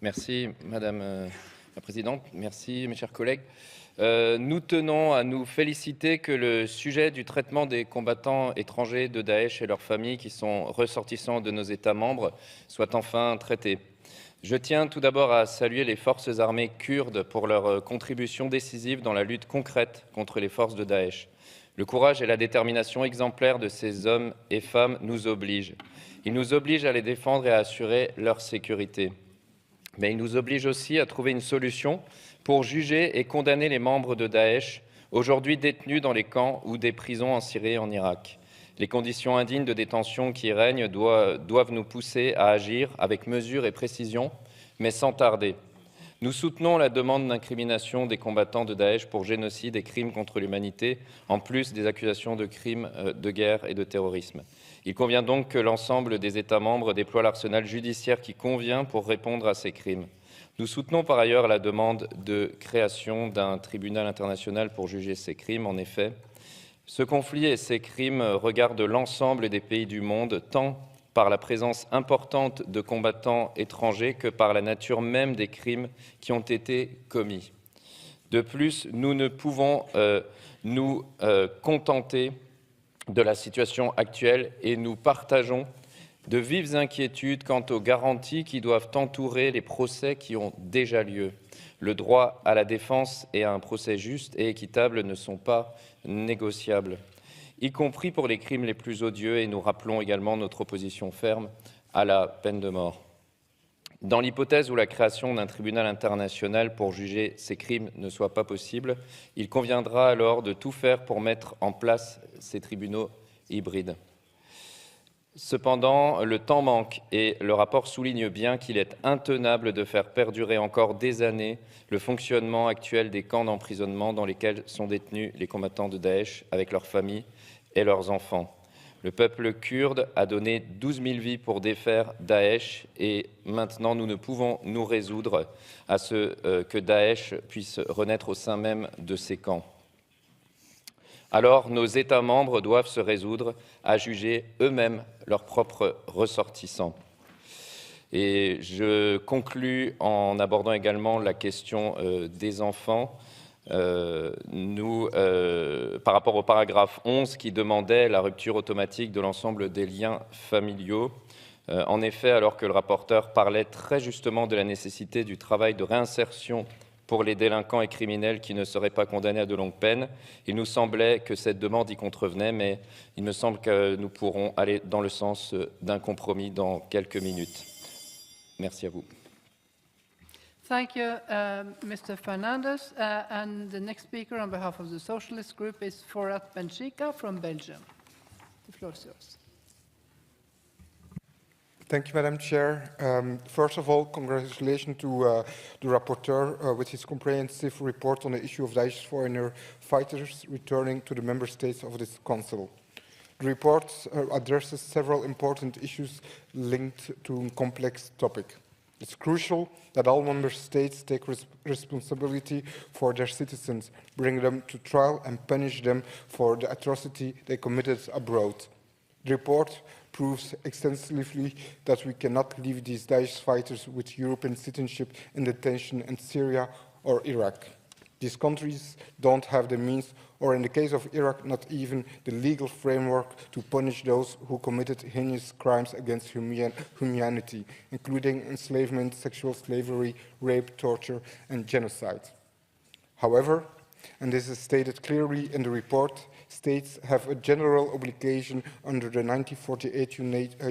Merci, Madame la Présidente. Merci, mes chers collègues. Nous tenons à nous féliciter que le sujet du traitement des combattants étrangers de Daesh et leurs familles qui sont ressortissants de nos États membres soit enfin traité. Je tiens tout d'abord à saluer les forces armées kurdes pour leur contribution décisive dans la lutte concrète contre les forces de Daesh. Le courage et la détermination exemplaires de ces hommes et femmes nous obligent. Ils nous obligent à les défendre et à assurer leur sécurité. Mais ils nous obligent aussi à trouver une solution pour juger et condamner les membres de Daesh, aujourd'hui détenus dans les camps ou des prisons en Syrie et en Irak. Les conditions indignes de détention qui y règnent doivent nous pousser à agir avec mesure et précision, mais sans tarder. Nous soutenons la demande d'incrimination des combattants de Daesh pour génocide et crimes contre l'humanité, en plus des accusations de crimes de guerre et de terrorisme. Il convient donc que l'ensemble des États membres déploient l'arsenal judiciaire qui convient pour répondre à ces crimes. Nous soutenons par ailleurs la demande de création d'un tribunal international pour juger ces crimes. En effet, ce conflit et ces crimes regardent l'ensemble des pays du monde, tant par la présence importante de combattants étrangers que par la nature même des crimes qui ont été commis. De plus, nous ne pouvons nous contenter de la situation actuelle et nous partageons de vives inquiétudes quant aux garanties qui doivent entourer les procès qui ont déjà lieu. Le droit à la défense et à un procès juste et équitable ne sont pas négociables, y compris pour les crimes les plus odieux, et nous rappelons également notre opposition ferme à la peine de mort. Dans l'hypothèse où la création d'un tribunal international pour juger ces crimes ne soit pas possible, il conviendra alors de tout faire pour mettre en place ces tribunaux hybrides. Cependant, le temps manque et le rapport souligne bien qu'il est intenable de faire perdurer encore des années le fonctionnement actuel des camps d'emprisonnement dans lesquels sont détenus les combattants de Daesh avec leurs familles et leurs enfants. Le peuple kurde a donné 12 000 vies pour défaire Daesh et maintenant nous ne pouvons nous résoudre à ce que Daesh puisse renaître au sein même de ces camps. Alors nos États membres doivent se résoudre à juger eux-mêmes leurs propres ressortissants. Et je conclus en abordant également la question des enfants. Par rapport au paragraphe 11 qui demandait la rupture automatique de l'ensemble des liens familiaux. En effet, alors que le rapporteur parlait très justement de la nécessité du travail de réinsertion pour les délinquants et criminels qui ne seraient pas condamnés à de longues peines, il nous semblait que cette demande y contrevenait, mais il me semble que nous pourrons aller dans le sens d'un compromis dans quelques minutes. Merci à vous. Thank you, Mr. Fernandez. And the next speaker on behalf of the Socialist Group is Forat Benchika from Belgium. The floor is yours. Thank you, Madam Chair. First of all, congratulations to the rapporteur with his comprehensive report on the issue of Daesh foreigner fighters returning to the member states of this council. The report addresses several important issues linked to a complex topic. It's crucial that all member states take responsibility for their citizens, bring them to trial and punish them for the atrocity they committed abroad. The report proves extensively that we cannot leave these Daesh fighters with European citizenship in detention in Syria or Iraq. These countries don't have the means, or in the case of Iraq, not even the legal framework to punish those who committed heinous crimes against humanity, including enslavement, sexual slavery, rape, torture, and genocide. However, and this is stated clearly in the report, states have a general obligation under the 1948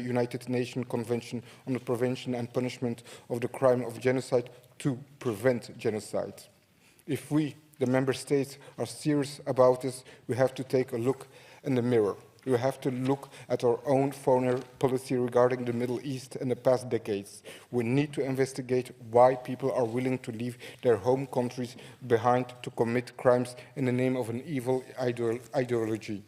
United Nations Convention on the Prevention and Punishment of the Crime of Genocide to prevent genocide. If we, the member states, are serious about this, we have to take a look in the mirror. We have to look at our own foreign policy regarding the Middle East in the past decades. We need to investigate why people are willing to leave their home countries behind to commit crimes in the name of an evil ideology.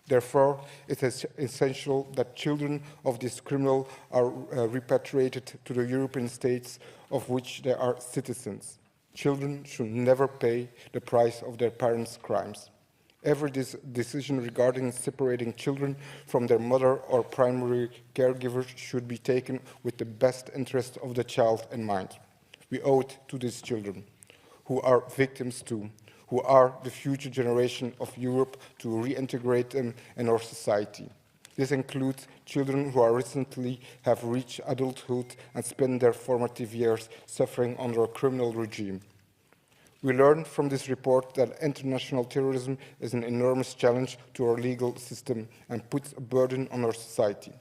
Therefore, it is essential that children of these criminals are repatriated to the European states of which they are citizens. Children should never pay the price of their parents' crimes. Every decision regarding separating children from their mother or primary caregivers should be taken with the best interest of the child in mind. We owe it to these children, who are victims too, who are the future generation of Europe, to reintegrate them in our society. This includes children who recently have reached adulthood and spent their formative years suffering under a criminal regime. We learn from this report that international terrorism is an enormous challenge to our legal system and puts a burden on our society.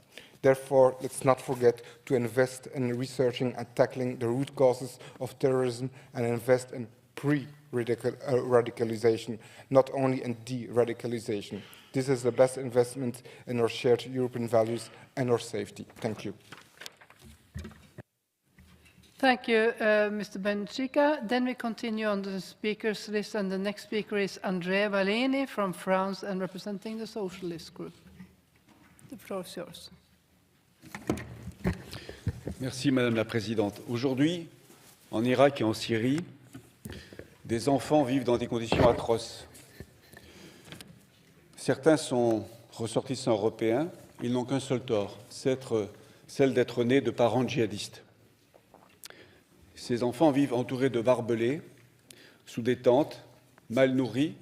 Therefore, let's not forget to invest in researching and tackling the root causes of terrorism and invest in pre-radicalization, not only in de-radicalization. This is the best investment in our shared European values and our safety. Thank you. Thank you, Mr. Benchika. Then we continue on the speakers list, and the next speaker is Andrea Valeni from France and representing the Socialist Group. The floor is yours. Merci, Madame la Présidente. Aujourd'hui, en Irak et en Syrie, des enfants vivent dans des conditions atroces. Certains sont ressortissants européens ils n'ont qu'un seul tort, celle d'être nés de parents djihadistes. Ces enfants vivent entourés de barbelés, sous des tentes, mal nourris.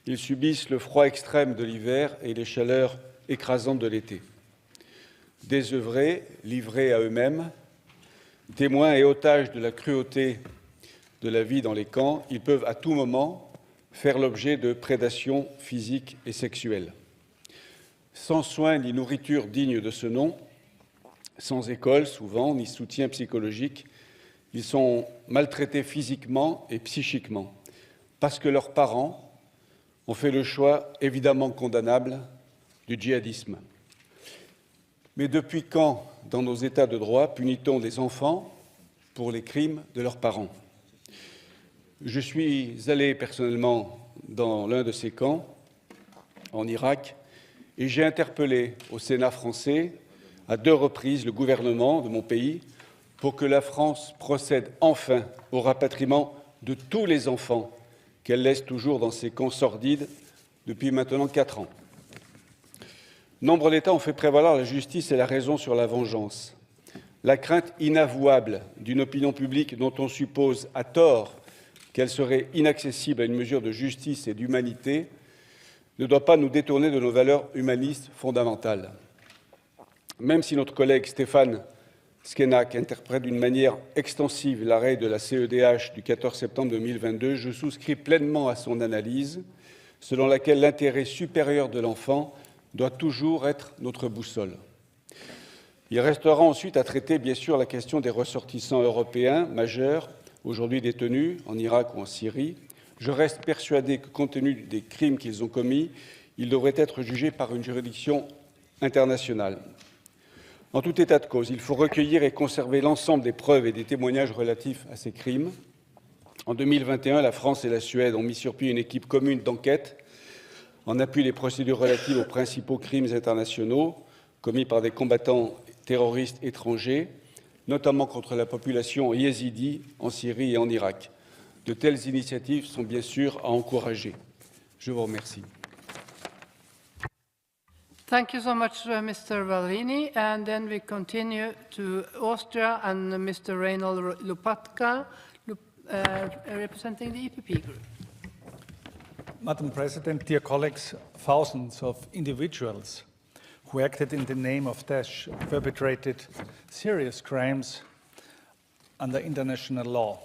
Ils subissent le froid extrême de l'hiver et les chaleurs écrasantes de l'été. Désœuvrés, livrés à eux-mêmes, témoins et otages de la cruauté de la vie dans les camps, ils peuvent à tout moment faire l'objet de prédations physiques et sexuelles. Sans soins ni nourriture digne de ce nom, sans école souvent, ni soutien psychologique, ils sont maltraités physiquement et psychiquement parce que leurs parents ont fait le choix évidemment condamnable du djihadisme. Mais depuis quand, dans nos États de droit, punit-on des enfants pour les crimes de leurs parents? Je suis allé personnellement dans l'un de ces camps, en Irak, et j'ai interpellé au Sénat français à 2 reprises le gouvernement de mon pays pour que la France procède enfin au rapatriement de tous les enfants qu'elle laisse toujours dans ces camps sordides depuis maintenant 4 ans. Nombre d'États ont fait prévaloir la justice et la raison sur la vengeance. La crainte inavouable d'une opinion publique dont on suppose à tort qu'elle serait inaccessible à une mesure de justice et d'humanité ne doit pas nous détourner de nos valeurs humanistes fondamentales. Même si notre collègue Stéphane Skenak interprète d'une manière extensive l'arrêt de la CEDH du 14 septembre 2022, je souscris pleinement à son analyse, selon laquelle l'intérêt supérieur de l'enfant doit toujours être notre boussole. Il restera ensuite à traiter, bien sûr, la question des ressortissants européens majeurs, aujourd'hui détenus en Irak ou en Syrie. Je reste persuadé que, compte tenu des crimes qu'ils ont commis, ils devraient être jugés par une juridiction internationale. En tout état de cause, il faut recueillir et conserver l'ensemble des preuves et des témoignages relatifs à ces crimes. En 2021, la France et la Suède ont mis sur pied une équipe commune d'enquête en appui des procédures relatives aux principaux crimes internationaux commis par des combattants terroristes étrangers, notamment contre la population yézidi en Syrie et en Irak. De telles initiatives sont bien sûr à encourager. Je vous remercie. Thank you so much, Mr. Valvini. And then we continue to Austria and Mr. Reinhold Lupatka, representing the EPP group. Madam President, dear colleagues, thousands of individuals who acted in the name of Daesh perpetrated serious crimes under international law.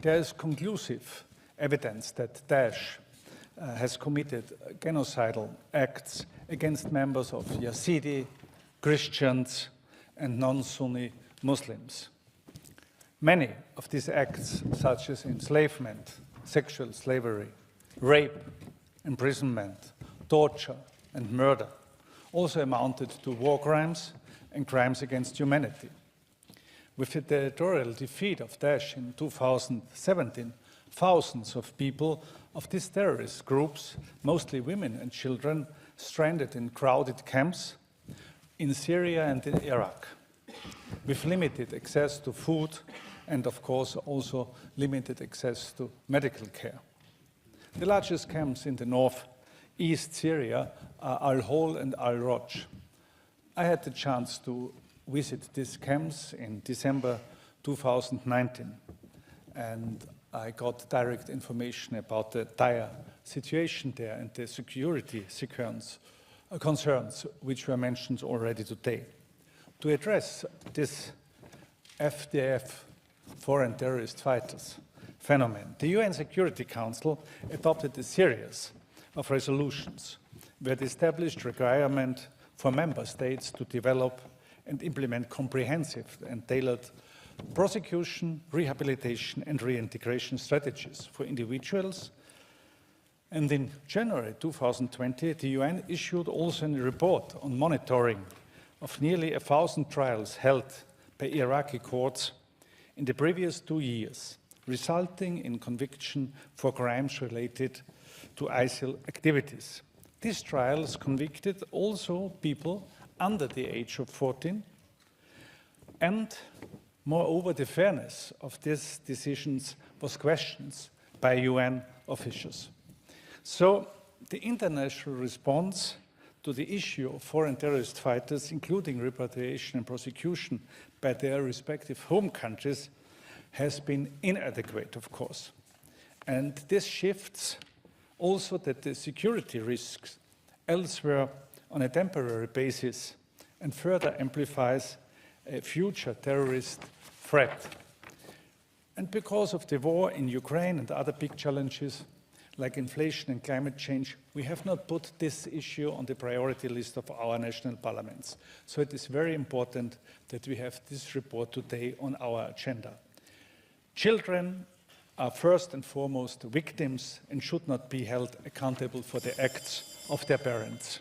There is conclusive evidence that Daesh has committed genocidal acts against members of Yazidi, Christians, and non-Sunni Muslims. Many of these acts, such as enslavement, sexual slavery, rape, imprisonment, torture, and murder, also amounted to war crimes and crimes against humanity. With the territorial defeat of Daesh in 2017, thousands of people of these terrorist groups, mostly women and children, stranded in crowded camps in Syria and in Iraq, with limited access to food and, of course, also limited access to medical care. The largest camps in the northeast Syria are Al-Hol and Al-Roj. I had the chance to visit these camps in December 2019, and I got direct information about the dire situation there and the security concerns which were mentioned already today. To address this FDF, foreign terrorist fighters, phenomenon, the UN Security Council adopted a series of resolutions where it established requirement for member states to develop and implement comprehensive and tailored prosecution, rehabilitation, and reintegration strategies for individuals. And in January 2020, the UN issued also a report on monitoring of nearly 1,000 trials held by Iraqi courts in the previous 2 years, resulting in conviction for crimes related to ISIL activities. These trials convicted also people under the age of 14, and moreover, the fairness of these decisions was questioned by UN officials. So the international response to the issue of foreign terrorist fighters, including repatriation and prosecution by their respective home countries, has been inadequate, of course. And this shifts also that the security risks elsewhere on a temporary basis and further amplifies a future terrorist threat. And because of the war in Ukraine and other big challenges like inflation and climate change, we have not put this issue on the priority list of our national parliaments. So it is very important that we have this report today on our agenda. Children are first and foremost victims and should not be held accountable for the acts of their parents.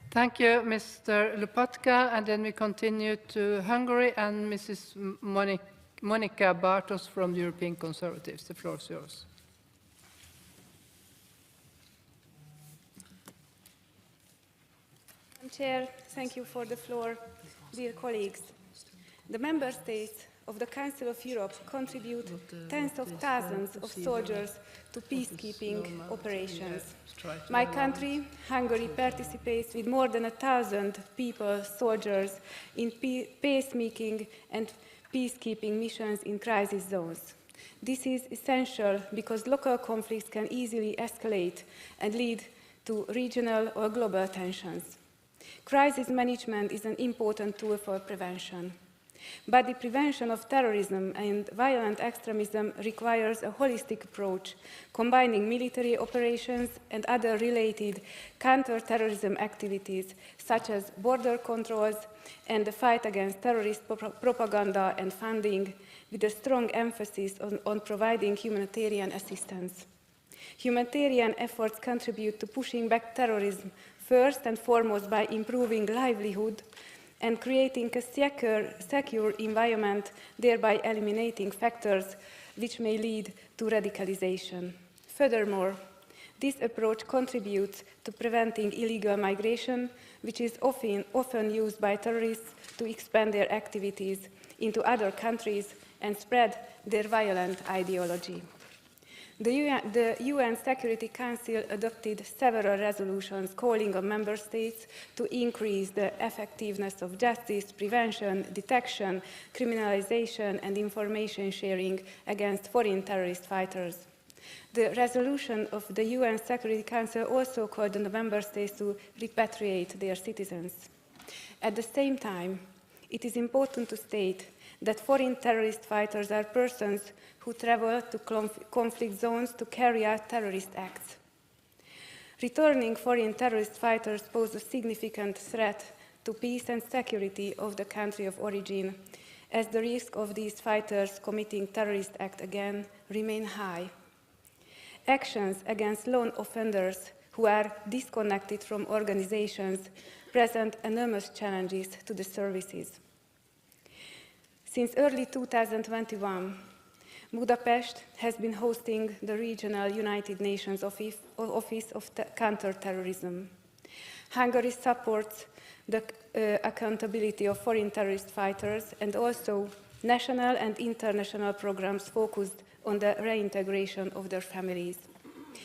Thank you, Mr. Lopatka. And then we continue to Hungary and Mrs. Monika Bartos from the European Conservatives. The floor is yours. Madam Chair, thank you for the floor. Dear colleagues, the member states of the Council of Europe contribute tens of thousands of soldiers to peacekeeping operations. My country, Hungary, participates with more than 1,000 people, soldiers, in peacemaking and peacekeeping missions in crisis zones. This is essential because local conflicts can easily escalate and lead to regional or global tensions. Crisis management is an important tool for prevention. But the prevention of terrorism and violent extremism requires a holistic approach, combining military operations and other related counter-terrorism activities, such as border controls and the fight against terrorist propaganda and funding, with a strong emphasis on providing humanitarian assistance. Humanitarian efforts contribute to pushing back terrorism, first and foremost by improving livelihood and creating a secure environment, thereby eliminating factors which may lead to radicalization. Furthermore, this approach contributes to preventing illegal migration, which is often used by terrorists to expand their activities into other countries and spread their violent ideology. The UN Security Council adopted several resolutions calling on member states to increase the effectiveness of justice, prevention, detection, criminalization, and information sharing against foreign terrorist fighters. The resolution of the UN Security Council also called on the member states to repatriate their citizens. At the same time, it is important to state that foreign terrorist fighters are persons who travel to conflict zones to carry out terrorist acts. Returning foreign terrorist fighters pose a significant threat to peace and security of the country of origin, as the risk of these fighters committing terrorist acts again remain high. Actions against lone offenders who are disconnected from organizations present enormous challenges to the services. Since early 2021, Budapest has been hosting the Regional United Nations Office of Counterterrorism. Hungary supports the accountability of foreign terrorist fighters and also national and international programs focused on the reintegration of their families.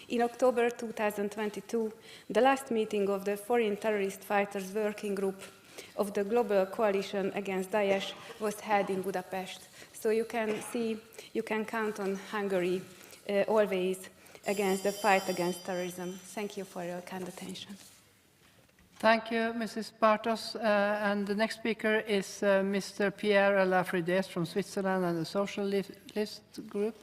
In October 2022, the last meeting of the Foreign Terrorist Fighters Working Group of the Global Coalition Against Daesh was held in Budapest. So you can count on Hungary always against the fight against terrorism. Thank you for your kind attention. Thank you, Mrs. Bartos. And the next speaker is Mr. Pierre Lafrides from Switzerland and the Socialist Group.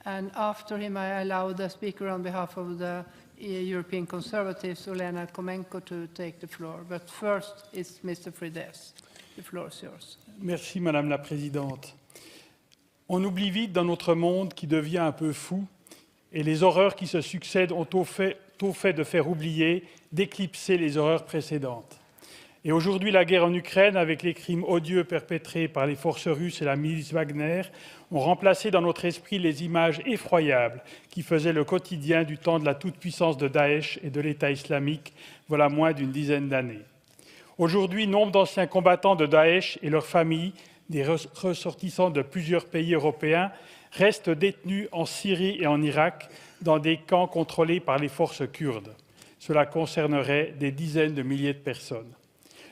And after him, I allow the speaker on behalf of the European Conservatives, Olena Komenko, to take the floor. But first, it's Mr. Frides. The floor is yours. Merci, Madame la Présidente. On oublie vite dans notre monde qui devient un peu fou, et les horreurs qui se succèdent ont au fait de faire oublier, d'éclipser les horreurs précédentes. Et aujourd'hui, la guerre en Ukraine, avec les crimes odieux perpétrés par les forces russes et la milice Wagner, ont remplacé dans notre esprit les images effroyables qui faisaient le quotidien du temps de la toute-puissance de Daesh et de l'État islamique, voilà moins d'une dizaine d'années. Aujourd'hui, nombre d'anciens combattants de Daesh et leurs familles, des ressortissants de plusieurs pays européens, restent détenus en Syrie et en Irak dans des camps contrôlés par les forces kurdes. Cela concernerait des dizaines de milliers de personnes.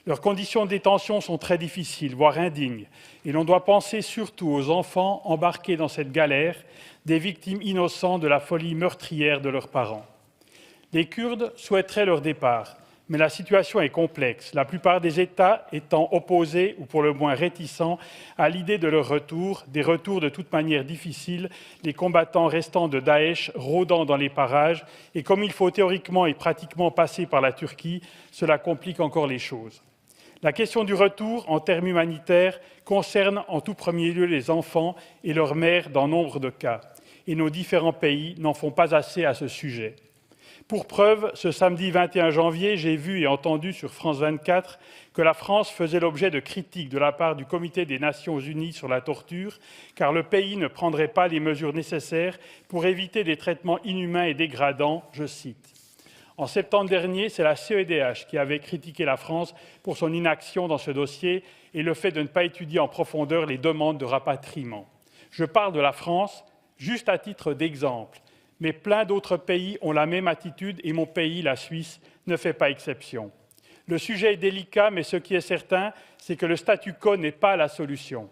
Leurs conditions de détention sont très difficiles, voire indignes, et l'on doit penser surtout aux enfants embarqués dans cette galère, des victimes innocentes de la folie meurtrière de leurs parents. Les Kurdes souhaiteraient leur départ, mais la situation est complexe, la plupart des États étant opposés, ou pour le moins réticents, à l'idée de leur retour, des retours de toute manière difficiles, les combattants restants de Daesh rôdant dans les parages, et comme il faut théoriquement et pratiquement passer par la Turquie, cela complique encore les choses. La question du retour, en termes humanitaires, concerne en tout premier lieu les enfants et leurs mères dans nombre de cas, et nos différents pays n'en font pas assez à ce sujet. Pour preuve, ce samedi 21 janvier, j'ai vu et entendu sur France 24 que la France faisait l'objet de critiques de la part du Comité des Nations Unies sur la torture, car le pays ne prendrait pas les mesures nécessaires pour éviter des traitements inhumains et dégradants, je cite. En septembre dernier, c'est la CEDH qui avait critiqué la France pour son inaction dans ce dossier et le fait de ne pas étudier en profondeur les demandes de rapatriement. Je parle de la France juste à titre d'exemple, mais plein d'autres pays ont la même attitude et mon pays, la Suisse, ne fait pas exception. Le sujet est délicat, mais ce qui est certain, c'est que le statu quo n'est pas la solution.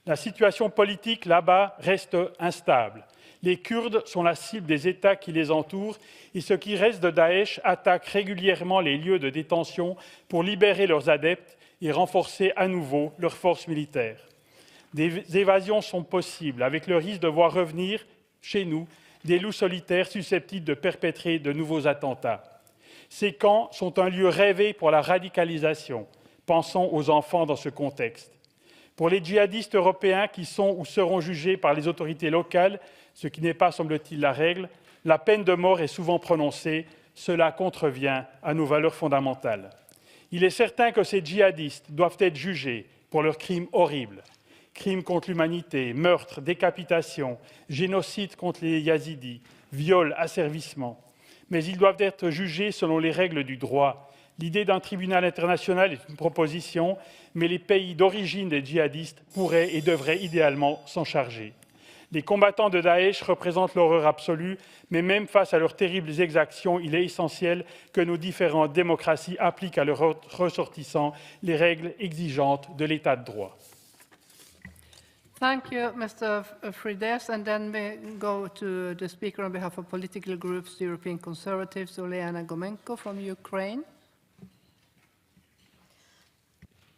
La situation politique là-bas reste instable. Les Kurdes sont la cible des États qui les entourent et ce qui reste de Daesh attaque régulièrement les lieux de détention pour libérer leurs adeptes et renforcer à nouveau leurs forces militaires. Des évasions sont possibles avec le risque de voir revenir, chez nous, des loups solitaires susceptibles de perpétrer de nouveaux attentats. Ces camps sont un lieu rêvé pour la radicalisation. Pensons aux enfants dans ce contexte. Pour les djihadistes européens qui sont ou seront jugés par les autorités locales, ce qui n'est pas, semble-t-il, la règle, la peine de mort est souvent prononcée. Cela contrevient à nos valeurs fondamentales. Il est certain que ces djihadistes doivent être jugés pour leurs crimes horribles. Crimes contre l'humanité, meurtres, décapitations, génocide contre les Yazidis, viols, asservissements. Mais ils doivent être jugés selon les règles du droit. L'idée d'un tribunal international est une proposition, mais les pays d'origine des djihadistes pourraient et devraient idéalement s'en charger. Les combattants de Daesh représentent l'horreur absolue, mais même face à leurs terribles exactions, il est essentiel que nos différentes démocraties appliquent à leurs ressortissants les règles exigeantes de l'état de droit. Thank you, Mr. Frides. And then we go to the speaker on behalf of political groups, the European Conservatives, Oleana Gomenko from Ukraine.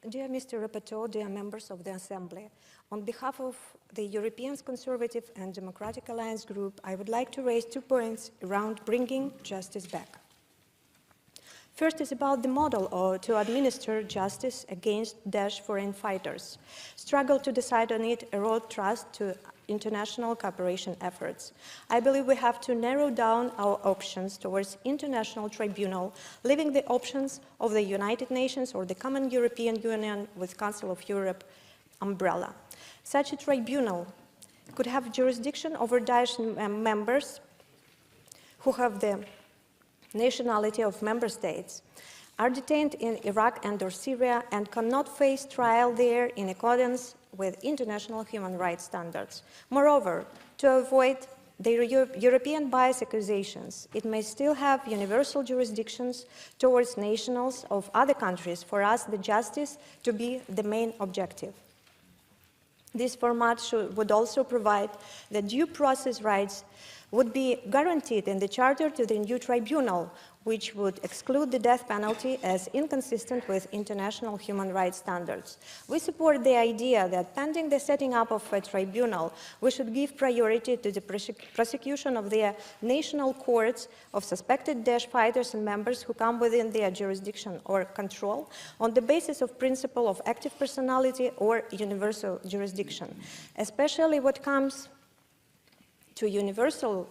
Dear Mr. Rapporteur, dear members of the Assembly, on behalf of the European Conservative and Democratic Alliance Group, I would like to raise 2 points around bringing justice back. First is about the model to administer justice against Daesh foreign fighters. Struggle to decide on it erode trust to international cooperation efforts. I believe we have to narrow down our options towards international tribunal, leaving the options of the United Nations or the Common European Union with Council of Europe umbrella. Such a tribunal could have jurisdiction over Daesh members who have the nationality of member states, are detained in Iraq and or Syria and cannot face trial there in accordance with international human rights standards. Moreover, to avoid the European bias accusations, it may still have universal jurisdictions towards nationals of other countries for us the justice to be the main objective. This format would also provide that due process rights would be guaranteed in the charter to the new tribunal, which would exclude the death penalty as inconsistent with international human rights standards. We support the idea that pending the setting up of a tribunal, we should give priority to the prosecution of their national courts of suspected Daesh fighters and members who come within their jurisdiction or control on the basis of principle of active personality or universal jurisdiction, especially what comes to universal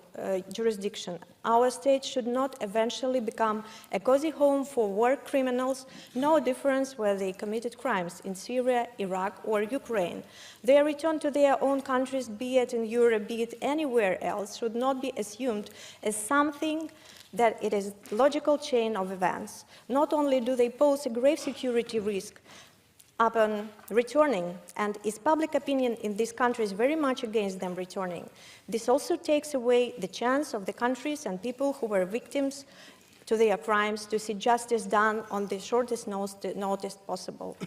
jurisdiction. Our state should not eventually become a cozy home for war criminals, no difference whether they committed crimes in Syria, Iraq, or Ukraine. Their return to their own countries, be it in Europe, be it anywhere else, should not be assumed as something that it is a logical chain of events. Not only do they pose a grave security risk upon returning, and is public opinion in these countries very much against them returning. This also takes away the chance of the countries and people who were victims to their crimes to see justice done on the shortest notice possible.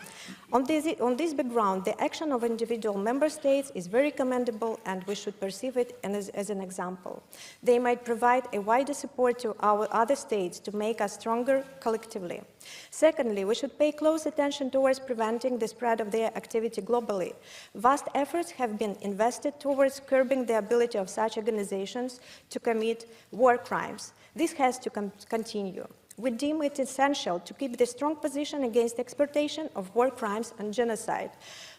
On this background, the action of individual member states is very commendable, and we should perceive it as an example. They might provide a wider support to our other states to make us stronger collectively. Secondly, we should pay close attention towards preventing the spread of their activity globally. Vast efforts have been invested towards curbing the ability of such organizations to commit war crimes. This has to continue. We deem it essential to keep the strong position against exploitation of war crimes and genocide.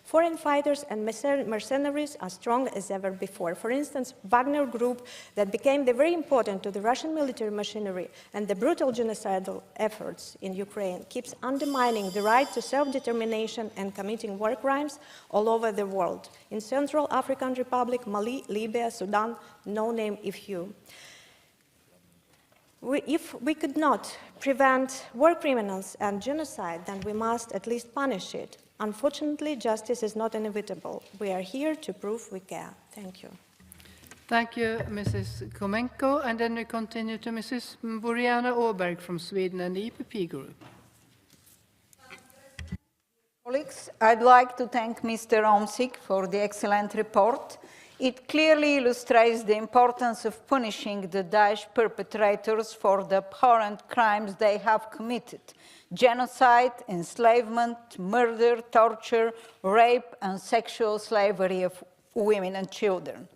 Foreign fighters and mercenaries are strong as ever before. For instance, Wagner Group, that became very important to the Russian military machinery and the brutal genocidal efforts in Ukraine, keeps undermining the right to self-determination and committing war crimes all over the world. In Central African Republic, Mali, Libya, Sudan, no name a few. If we could not prevent war criminals and genocide, then we must at least punish it. Unfortunately, justice is not inevitable. We are here to prove we care. Thank you. Thank you, Mrs. Komenko. And then we continue to Mrs. Boriana Åberg from Sweden and the EPP Group. Colleagues, I'd like to thank Mr. Omsik for the excellent report. It clearly illustrates the importance of punishing the Daesh perpetrators for the abhorrent crimes they have committed: genocide, enslavement, murder, torture, rape, and sexual slavery of women and children.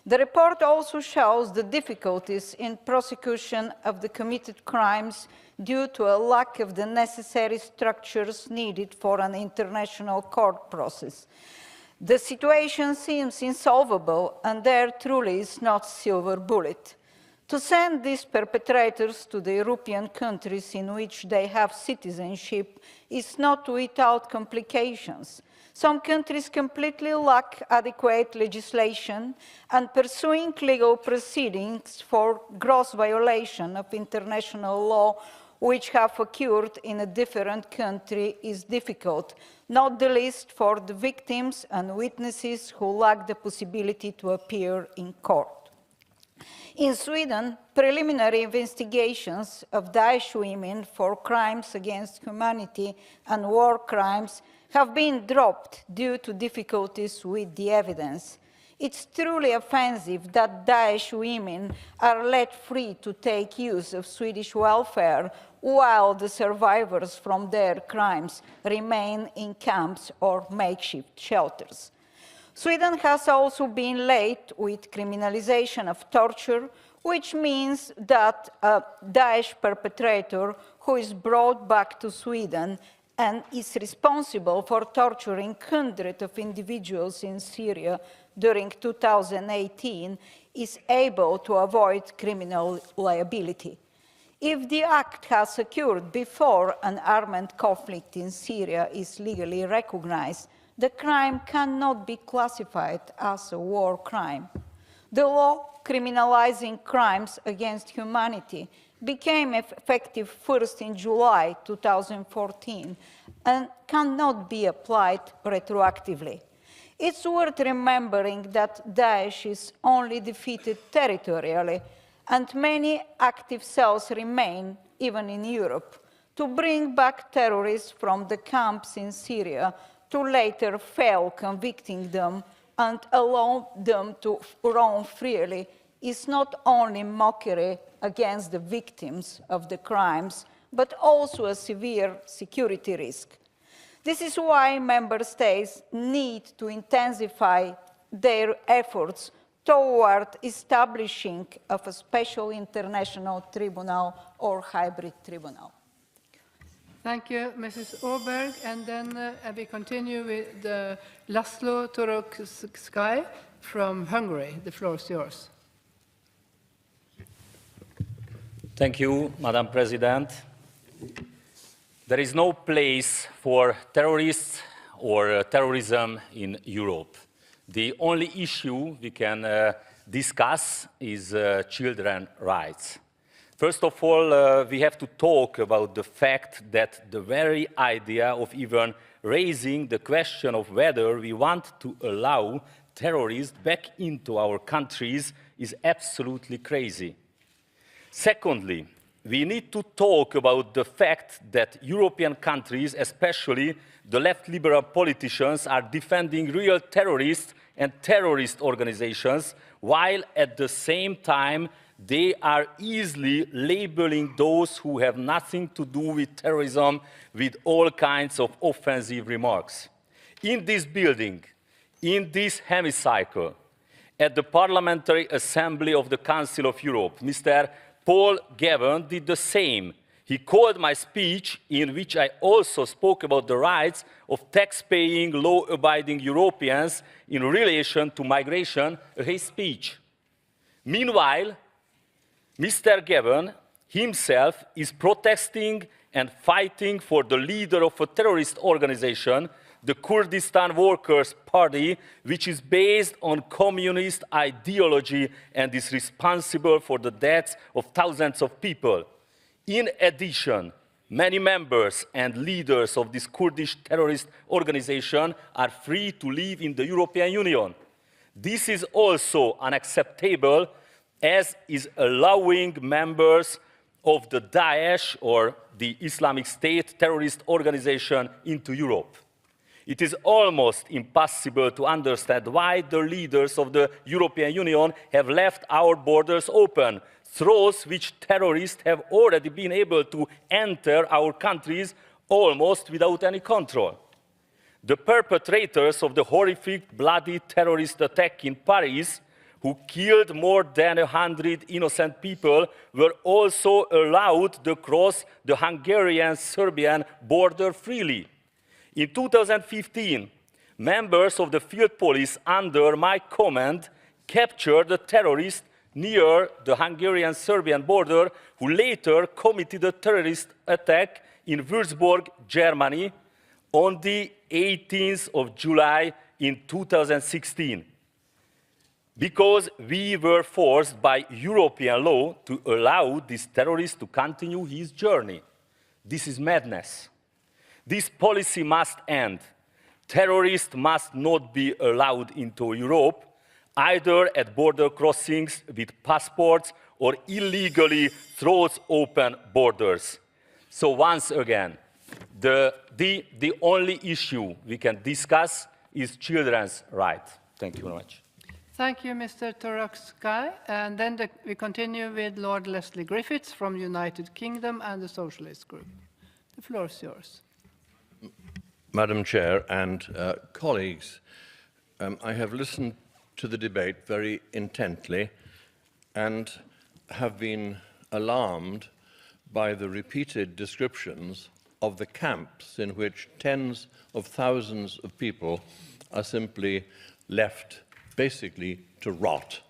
The report also shows the difficulties in prosecution of the committed crimes due to a lack of the necessary structures needed for an international court process. The situation seems insolvable, and there truly is not a silver bullet. To send these perpetrators to the European countries in which they have citizenship is not without complications. Some countries completely lack adequate legislation, and pursuing legal proceedings for gross violation of international law which have occurred in a different country is difficult, not the least for the victims and witnesses who lack the possibility to appear in court. In Sweden, preliminary investigations of Daesh women for crimes against humanity and war crimes have been dropped due to difficulties with the evidence. It's truly offensive that Daesh women are let free to take use of Swedish welfare while the survivors from their crimes remain in camps or makeshift shelters. Sweden has also been late with criminalization of torture, which means that a Daesh perpetrator who is brought back to Sweden and is responsible for torturing hundreds of individuals in Syria during 2018 is able to avoid criminal liability. If the act has occurred before an armed conflict in Syria is legally recognized, the crime cannot be classified as a war crime. The law criminalizing crimes against humanity became effective first in July 2014 and cannot be applied retroactively. It's worth remembering that Daesh is only defeated territorially, and many active cells remain, even in Europe, to bring back terrorists from the camps in Syria to later fail convicting them and allow them to roam freely is not only mockery against the victims of the crimes, but also a severe security risk. This is why member states need to intensify their efforts toward establishing of a special international tribunal or hybrid tribunal. Thank you, Mrs. Åberg. And then we continue with Laszlo Torok-Sky from Hungary. The floor is yours. Thank you, Madam President. There is no place for terrorists or terrorism in Europe. The only issue we can discuss is children's rights. First of all, we have to talk about the fact that the very idea of even raising the question of whether we want to allow terrorists back into our countries is absolutely crazy. Secondly, we need to talk about the fact that European countries, especially the left liberal politicians, are defending real terrorists and terrorist organizations, while at the same time they are easily labeling those who have nothing to do with terrorism with all kinds of offensive remarks. In this building, in this hemicycle, at the Parliamentary Assembly of the Council of Europe, Mr. Paul Gavin did the same. He called my speech, in which I also spoke about the rights of tax-paying, law-abiding Europeans in relation to migration, a hate speech. Meanwhile, Mr. Gavin himself is protesting and fighting for the leader of a terrorist organization, the Kurdistan Workers' Party, which is based on communist ideology and is responsible for the deaths of thousands of people. In addition, many members and leaders of this Kurdish terrorist organization are free to live in the European Union. This is also unacceptable, as is allowing members of the Daesh or the Islamic State terrorist organization into Europe. It is almost impossible to understand why the leaders of the European Union have left our borders open, through which terrorists have already been able to enter our countries almost without any control. The perpetrators of the horrific, bloody terrorist attack in Paris, who killed more than 100 innocent people, were also allowed to cross the Hungarian-Serbian border freely. In 2015, members of the field police under my command captured a terrorist near the Hungarian-Serbian border who later committed a terrorist attack in Würzburg, Germany on the 18th of July in 2016. Because we were forced by European law to allow this terrorist to continue his journey. This is madness. This policy must end. Terrorists must not be allowed into Europe, either at border crossings with passports or illegally through open borders. So once again, the only issue we can discuss is children's rights. Thank you very much. Thank you, Mr. Toroxkai. And then we continue with Lord Leslie Griffiths from the United Kingdom and the Socialist Group. The floor is yours. Madam Chair and colleagues, I have listened to the debate very intently and have been alarmed by the repeated descriptions of the camps in which tens of thousands of people are simply left basically to rot.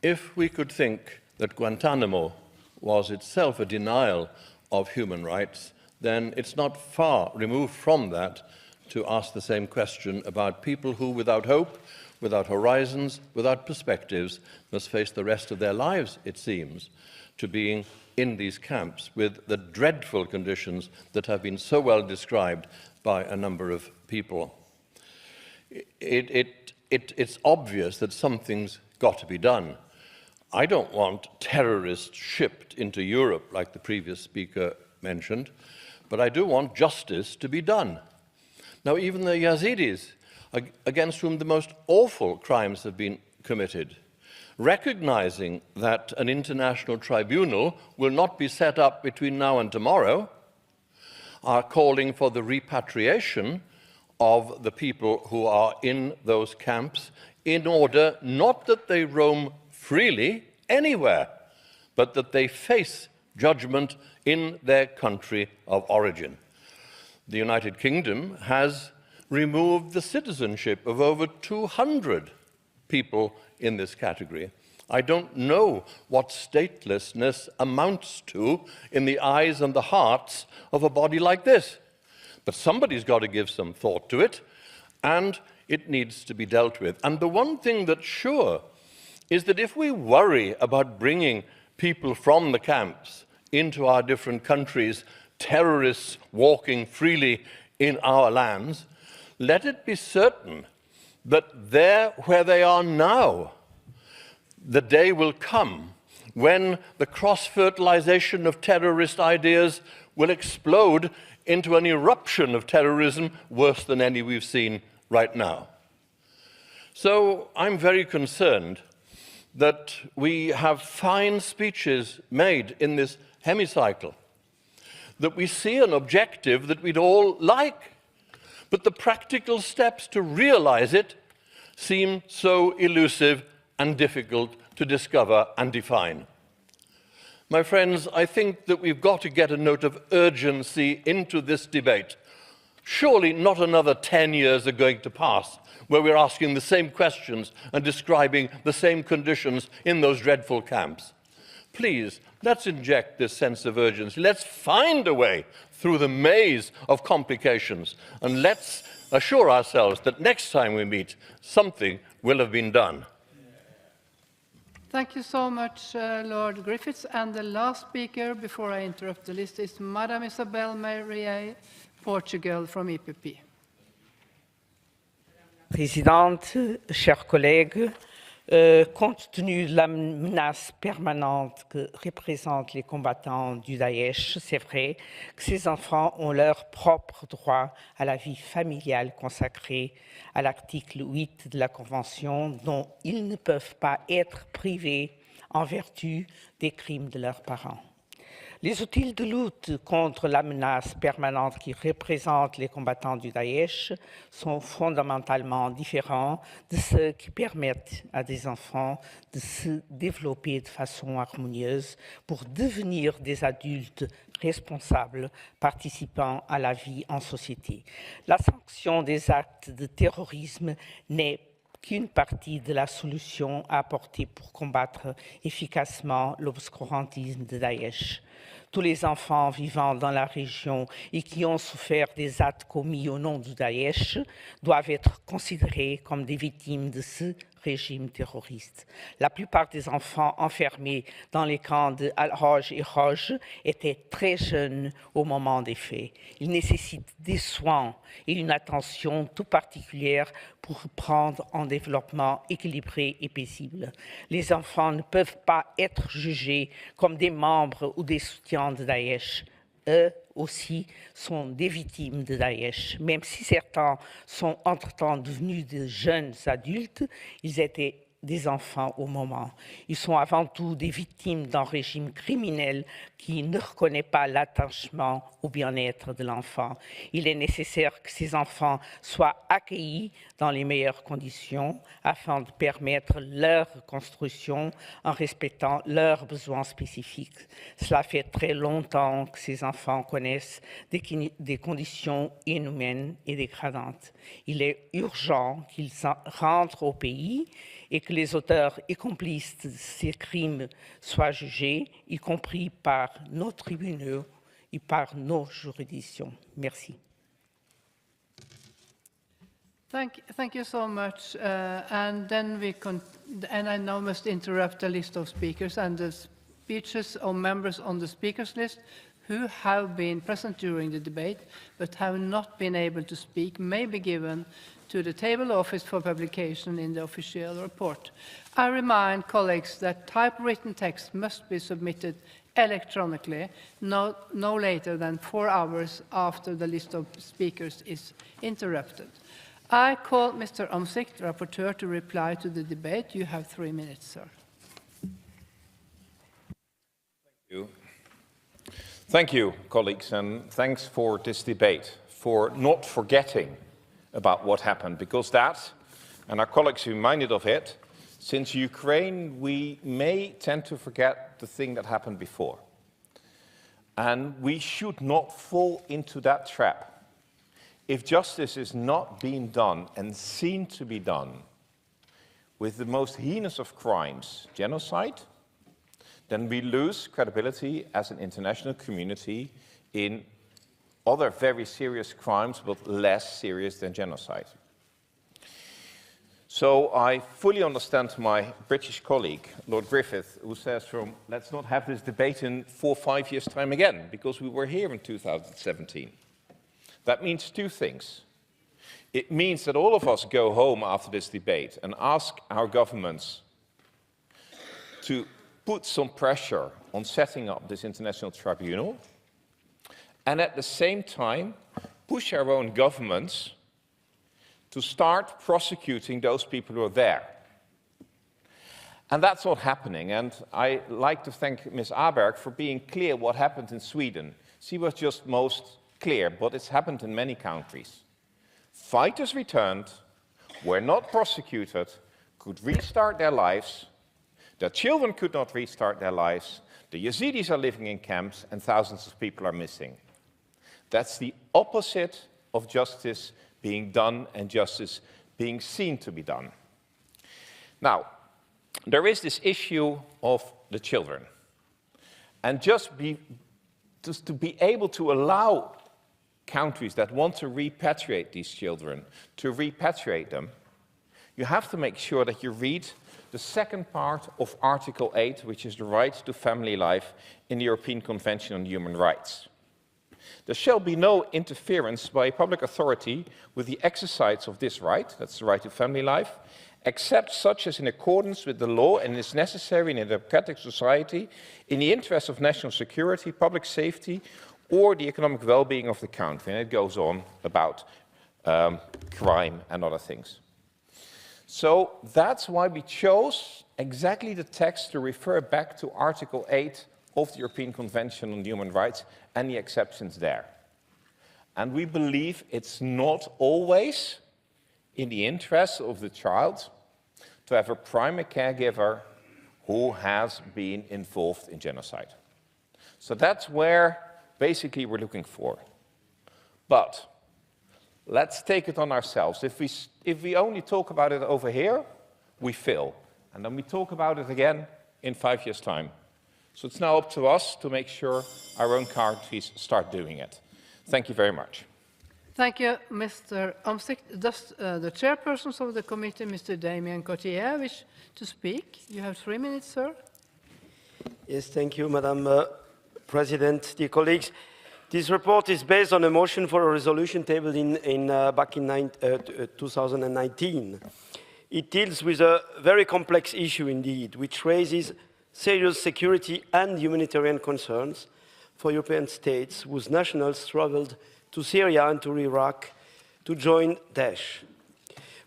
If we could think that Guantanamo was itself a denial of human rights, then it's not far removed from that to ask the same question about people who, without hope, without horizons, without perspectives, must face the rest of their lives, it seems, to being in these camps with the dreadful conditions that have been so well described by a number of people. It's obvious that something's got to be done. I don't want terrorists shipped into Europe, like the previous speaker mentioned, but I do want justice to be done. Now, even the Yazidis, against whom the most awful crimes have been committed, recognizing that an international tribunal will not be set up between now and tomorrow, are calling for the repatriation of the people who are in those camps in order not that they roam freely anywhere, but that they face judgment in their country of origin. The United Kingdom has removed the citizenship of over 200 people in this category. I don't know what statelessness amounts to in the eyes and the hearts of a body like this. But somebody's got to give some thought to it, and it needs to be dealt with. And the one thing that's sure is that if we worry about bringing people from the camps into our different countries, terrorists walking freely in our lands, let it be certain that there where they are now, the day will come when the cross-fertilization of terrorist ideas will explode into an eruption of terrorism worse than any we've seen right now. So I'm very concerned that we have fine speeches made in this hemicycle, that we see an objective that we'd all like, but the practical steps to realize it seem so elusive and difficult to discover and define. My friends, I think that we've got to get a note of urgency into this debate. Surely not another 10 years are going to pass where we're asking the same questions and describing the same conditions in those dreadful camps. Please, let's inject this sense of urgency. Let's find a way through the maze of complications, and let's assure ourselves that next time we meet, something will have been done. Thank you so much, Lord Griffiths. And the last speaker, before I interrupt the list, is Madame Isabel Maria, Portugal, from EPP. Présidente, chers collègues, compte tenu de la menace permanente que représentent les combattants du Daesh, c'est vrai que ces enfants ont leur propre droit à la vie familiale consacrée à l'article 8 de la Convention, dont ils ne peuvent pas être privés en vertu des crimes de leurs parents. Les outils de lutte contre la menace permanente qui représentent les combattants du Daesh sont fondamentalement différents de ceux qui permettent à des enfants de se développer de façon harmonieuse pour devenir des adultes responsables participant à la vie en société. La sanction des actes de terrorisme n'est qu'une partie de la solution à apporter pour combattre efficacement l'obscurantisme de Daesh. Tous les enfants vivant dans la région et qui ont souffert des actes commis au nom du Daesh doivent être considérés comme des victimes de ce régime terroriste. La plupart des enfants enfermés dans les camps de Al-Hajj et Hajj étaient très jeunes au moment des faits. Ils nécessitent des soins et une attention tout particulière pour reprendre un développement équilibré et paisible. Les enfants ne peuvent pas être jugés comme des membres ou des soutiens de Daesh. Eux aussi sont des victimes de Daesh. Même si certains sont entre-temps devenus de jeunes adultes, ils étaient des enfants au moment. Ils sont avant tout des victimes d'un régime criminel qui ne reconnaît pas l'attachement au bien-être de l'enfant. Il est nécessaire que ces enfants soient accueillis dans les meilleures conditions afin de permettre leur reconstruction en respectant leurs besoins spécifiques. Cela fait très longtemps que ces enfants connaissent des conditions inhumaines et dégradantes. Il est urgent qu'ils rentrent au pays et que les auteurs et complices de ces crimes soient jugés, y compris par nos tribunaux et par nos juridictions. Merci. Thank you so much. And then I now must interrupt the list of speakers, and the speeches of members on the speakers list who have been present during the debate but have not been able to speak may be given to the table office for publication in the official report. I remind colleagues that typewritten text must be submitted electronically no later than 4 hours after the list of speakers is interrupted. I call Mr. Omsik, the rapporteur, to reply to the debate. You have 3 minutes, sir. Thank you. Thank you, colleagues, and thanks for this debate, for not forgetting about what happened, because that, and our colleagues reminded of it, since Ukraine, we may tend to forget the thing that happened before. And we should not fall into that trap. If justice is not being done and seen to be done with the most heinous of crimes, genocide, then we lose credibility as an international community in other very serious crimes, but less serious than genocide. So I fully understand my British colleague, Lord Griffith, who says, let's not have this debate in 4 or 5 years' time again, because we were here in 2017. That means 2 things. It means that all of us go home after this debate and ask our governments to put some pressure on setting up this international tribunal, and at the same time push our own governments to start prosecuting those people who are there. And that's not happening, and I like to thank Ms. Aberg for being clear what happened in Sweden. She was just most clear, but it's happened in many countries. Fighters returned, were not prosecuted, could restart their lives, their children could not restart their lives, the Yazidis are living in camps, and thousands of people are missing. That's the opposite of justice being done and justice being seen to be done. Now, there is this issue of the children. And just to be able to allow countries that want to repatriate these children to repatriate them, you have to make sure that you read the second part of Article 8, which is the right to family life in the European Convention on Human Rights. There shall be no interference by a public authority with the exercise of this right, that's the right to family life, except such as in accordance with the law and is necessary in a democratic society in the interest of national security, public safety, or the economic well-being of the country. And it goes on about crime and other things. So that's why we chose exactly the text to refer back to Article 8 of the European Convention on Human Rights and the exceptions there. And we believe it's not always in the interest of the child to have a primary caregiver who has been involved in genocide. So that's where basically we're looking for. But let's take it on ourselves. If we only talk about it over here, we fail. And then we talk about it again in 5 years' time. So it's now up to us to make sure our own countries start doing it. Thank you very much. Thank you, Mr. Omtzigt. Does the chairpersons of the committee, Mr. Damien Cottier, wish to speak? You have 3 minutes, sir. Yes, thank you, Madam President. Dear colleagues, this report is based on a motion for a resolution tabled back in 2019. It deals with a very complex issue indeed, which raises serious security and humanitarian concerns for European states whose nationals traveled to Syria and to Iraq to join Daesh.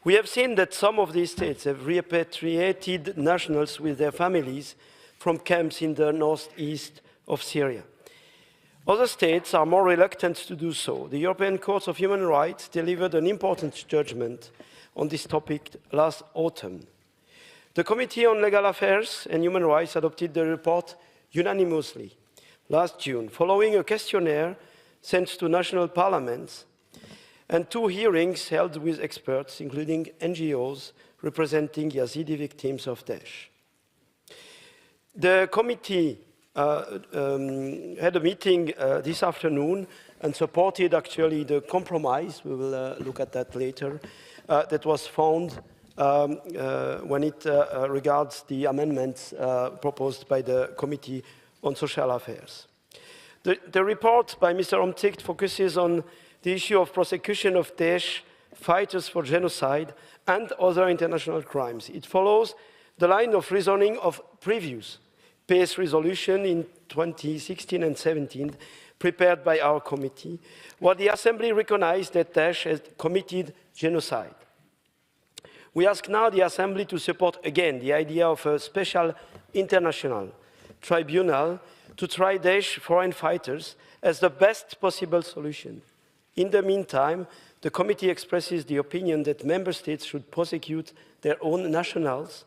We have seen that some of these states have repatriated nationals with their families from camps in the northeast of Syria. Other states are more reluctant to do so. The European Court of Human Rights delivered an important judgment on this topic last autumn. The Committee on Legal Affairs and Human Rights adopted the report unanimously last June, following a questionnaire sent to national parliaments and 2 hearings held with experts, including NGOs representing Yazidi victims of Daesh. The committee had a meeting this afternoon and supported actually the compromise, we will look at that later, that was found when it regards the amendments proposed by the Committee on Social Affairs. The report by Mr. Omtzigt focuses on the issue of prosecution of Daesh fighters for genocide and other international crimes. It follows the line of reasoning of previous peace resolution in 2016 and 17 prepared by our committee, where the Assembly recognized that Daesh had committed genocide. We ask now the Assembly to support again the idea of a special international tribunal to try Daesh foreign fighters as the best possible solution. In the meantime, the committee expresses the opinion that member states should prosecute their own nationals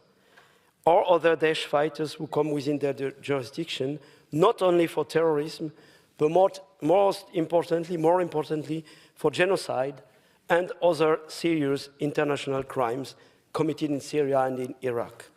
or other Daesh fighters who come within their jurisdiction, not only for terrorism, but more importantly, for genocide and other serious international crimes committed in Syria and in Iraq.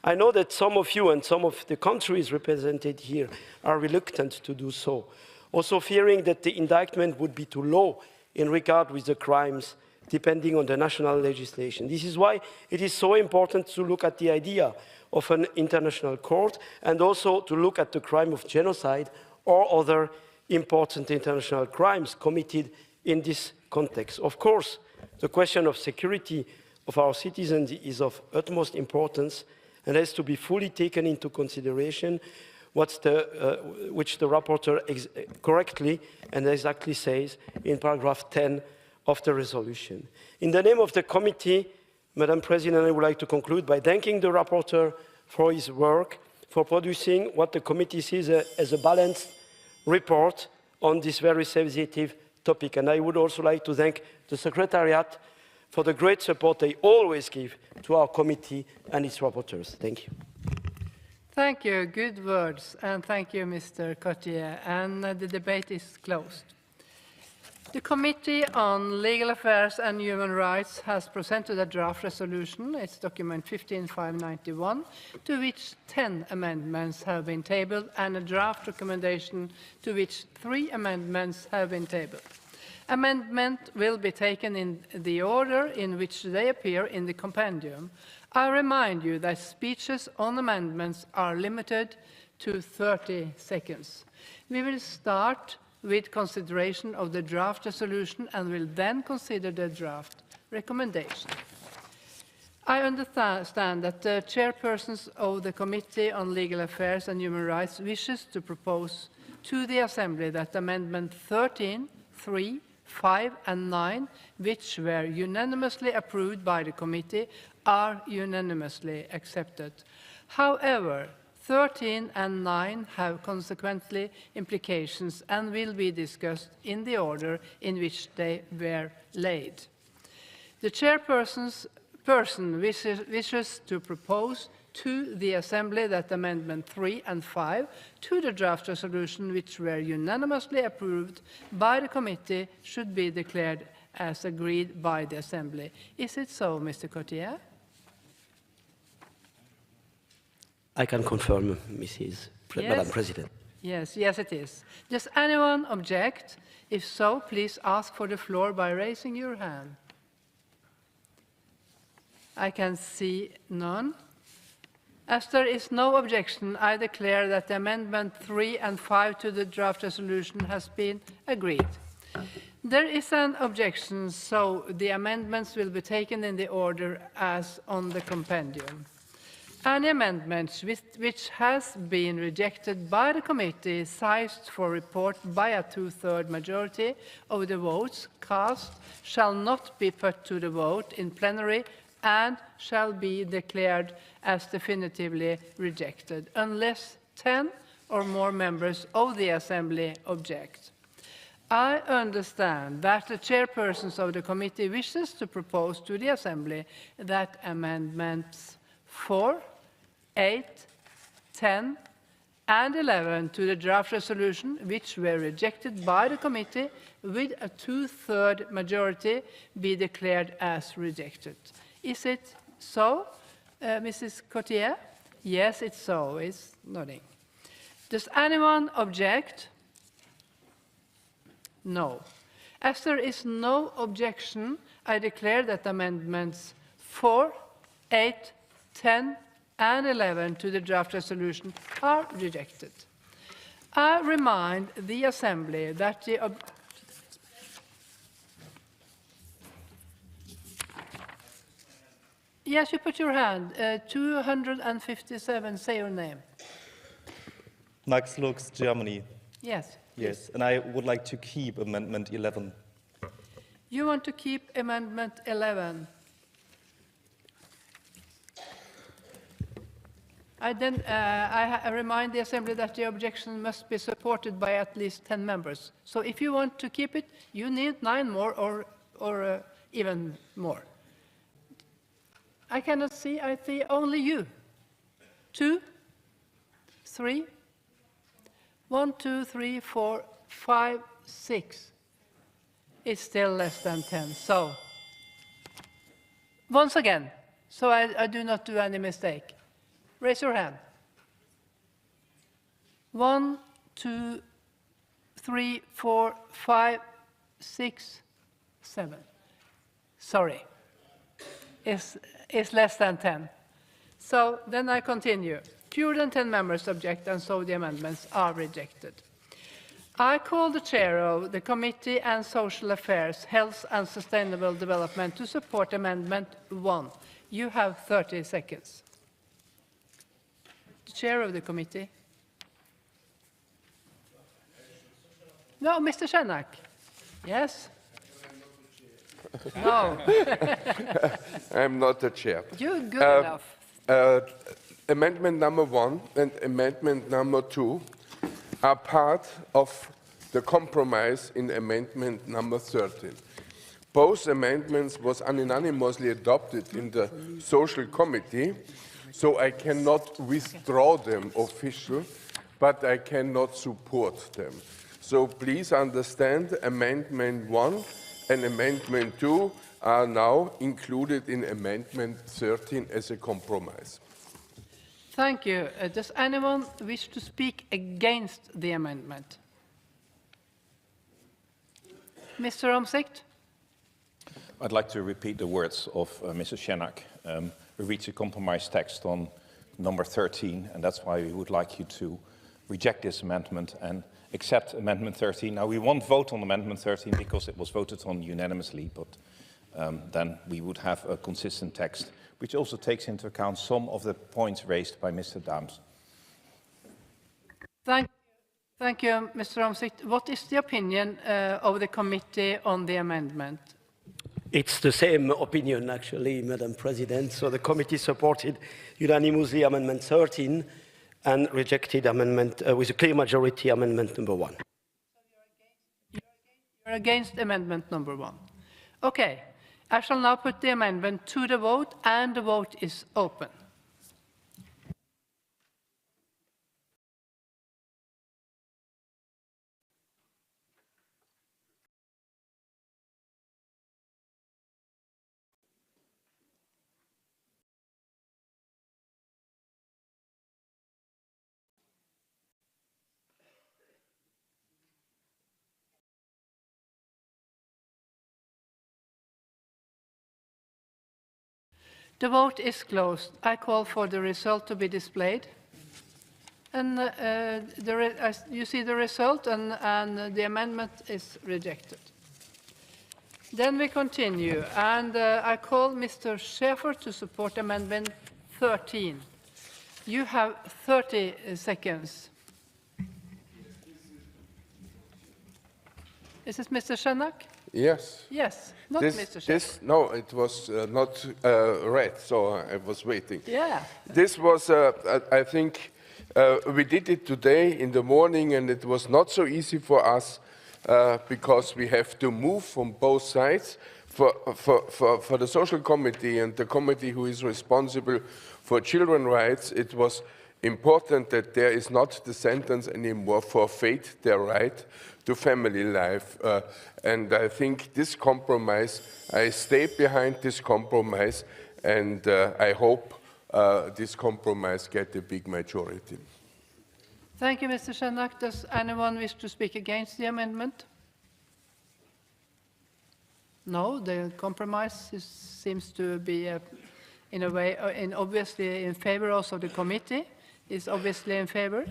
I know that some of you and some of the countries represented here are reluctant to do so, also fearing that the indictment would be too low in regard with the crimes depending on the national legislation. This is why it is so important to look at the idea of an international court and also to look at the crime of genocide or other important international crimes committed in this context. Of course, the question of security of our citizens is of utmost importance, and has to be fully taken into consideration, which the rapporteur correctly and exactly says in paragraph 10 of the resolution. In the name of the committee, Madam President, I would like to conclude by thanking the rapporteur for his work, for producing what the committee sees as a balanced report on this very sensitive topic. And I would also like to thank the Secretariat for the great support they always give to our committee and its rapporteurs. Thank you. Thank you. Good words. And thank you, Mr. Cotier. And the debate is closed. The Committee on Legal Affairs and Human Rights has presented a draft resolution, it's document 15591, to which 10 amendments have been tabled and a draft recommendation to which 3 amendments have been tabled. Amendment will be taken in the order in which they appear in the compendium. I remind you that speeches on amendments are limited to 30 seconds. We will start with consideration of the draft resolution and will then consider the draft recommendation. I understand that the chairpersons of the Committee on Legal Affairs and Human Rights wishes to propose to the Assembly that Amendment 13, 3, 5 and 9, which were unanimously approved by the committee, are unanimously accepted. However, 13 and 9 have consequently implications and will be discussed in the order in which they were laid. The chairperson wishes to propose to the Assembly that Amendment 3 and 5 to the draft resolution, which were unanimously approved by the committee, should be declared as agreed by the Assembly. Is it so, Mr. Cotier? I can confirm, Madam President. Yes, it is. Does anyone object? If so, please ask for the floor by raising your hand. I can see none. As there is no objection, I declare that the Amendment 3 and 5 to the draft resolution has been agreed. There is an objection, so the amendments will be taken in the order as on the compendium. Any amendment which has been rejected by the committee sized for report by a 2/3 majority of the votes cast shall not be put to the vote in plenary and shall be declared as definitively rejected unless 10 or more members of the Assembly object. I understand that the chairpersons of the committee wishes to propose to the Assembly that amendments 4, 8, 10, and 11 to the draft resolution, which were rejected by the committee with a 2/3 majority, be declared as rejected. Is it so, Mrs. Cotier? Yes, it's so. It's nodding. Does anyone object? No. As there is no objection, I declare that amendments 4, 8, 10, and 11 to the draft resolution are rejected. I remind the Assembly that the Yes, you put your hand. 257, say your name. Max Lux, Germany. Yes. Yes, and I would like to keep Amendment 11. You want to keep Amendment 11. I remind the Assembly that the objection must be supported by at least 10 members. So if you want to keep it, you need 9 more or even more. I cannot see. I see only you. 2, 3, 1, 2, 3, 4, 5, 6. It's still less than 10. So, once again, so I do not do any mistake. Raise your hand. 1, 2, 3, 4, 5, 6, 7. Sorry. It's less than 10. So then I continue. Fewer than 10 members object, and so the amendments are rejected. I call the chair of the Committee on Social Affairs, Health and Sustainable Development to support Amendment 1. You have 30 seconds. chair of the committee. No, Mr. Schenak. Yes? No. I'm not the chair. You're good enough. Amendment number 1 and amendment number 2 are part of the compromise in amendment number 13. Both amendments was unanimously adopted in the social committee, so I cannot withdraw them officially, but I cannot support them. So please understand, Amendment 1 and Amendment 2 are now included in Amendment 13 as a compromise. Thank you. Does anyone wish to speak against the amendment? Mr. Omzicht? I'd like to repeat the words of Mrs. Schenak. We reached a compromise text on number 13, and that's why we would like you to reject this amendment and accept Amendment 13. Now, we won't vote on Amendment 13 because it was voted on unanimously, but then we would have a consistent text, which also takes into account some of the points raised by Mr. Daams. Thank you, Mr. Omzicht. What is the opinion of the committee on the amendment? It's the same opinion, actually, Madam President. So the committee supported unanimously Amendment 13 and rejected amendment with a clear majority Amendment number 1. You're against amendment number 1. Okay. I shall now put the amendment to the vote, and the vote is open. The vote is closed. I call for the result to be displayed. And you see the result, and the amendment is rejected. Then we continue, and I call Mr. Schäfer to support Amendment 13. You have 30 seconds. Is this Mr. Schenak? Yes. Yes, not Mr. Schenak. No, it was not read, so I was waiting. Yeah. This was, I think, we did it today in the morning, and it was not so easy for us because we have to move from both sides. For the social committee and the committee who is responsible for children's rights, it was important that there is not the sentence anymore, forfeit their right to family life. And I think this compromise, I stay behind this compromise, and I hope this compromise gets a big majority. Thank you, Mr. Schenak. Does anyone wish to speak against the amendment? No, the compromise seems to be, in a way, obviously in favor also of the committee. Is obviously in favor.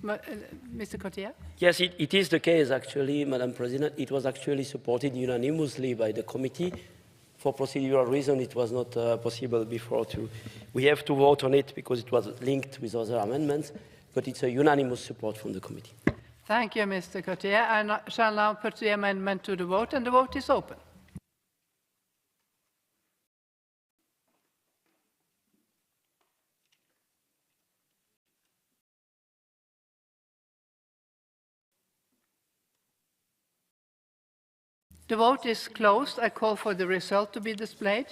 Mr. Cotilla? Yes, it is the case, actually, Madam President. It was actually supported unanimously by the committee. For procedural reasons, it was not possible before to... We have to vote on it because it was linked with other amendments, but it's a unanimous support from the committee. Thank you, Mr. Cotilla. I shall now put the amendment to the vote, and the vote is open. The vote is closed. I call for the result to be displayed.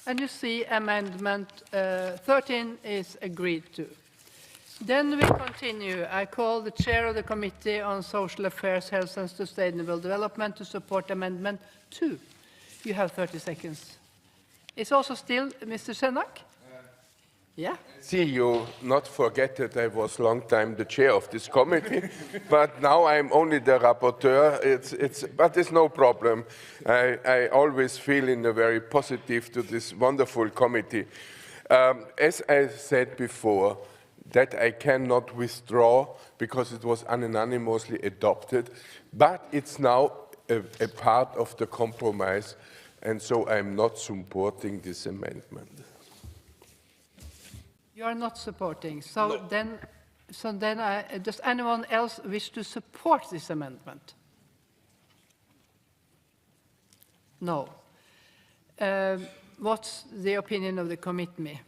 And you see Amendment 13 is agreed to. Then we continue. I call the Chair of the Committee on Social Affairs, Health and Sustainable Development to support Amendment 2. You have 30 seconds. It's also still Mr. Schenak? Yeah. See, you not forget that I was long time the chair of this committee, but now I'm only the rapporteur. But it's no problem. I always feel in a very positive to this wonderful committee. As I said before, that I cannot withdraw because it was unanimously adopted, but it's now a part of the compromise, and so I'm not supporting this amendment. You are not supporting. So then, does anyone else wish to support this amendment? No. What's the opinion of the committee?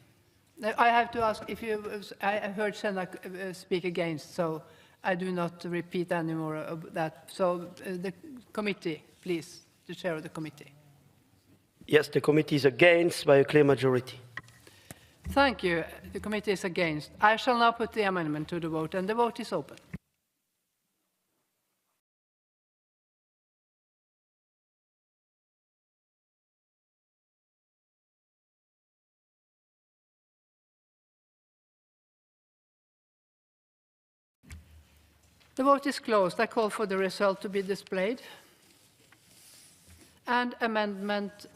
I have to ask if you. I heard Senna speak against, so I do not repeat any more of that. So the committee, please, the chair of the committee. Yes, the committee is against by a clear majority. Thank you. The committee is against. I shall now put the amendment to the vote, and the vote is open. The vote is closed. I call for the result to be displayed. And amendment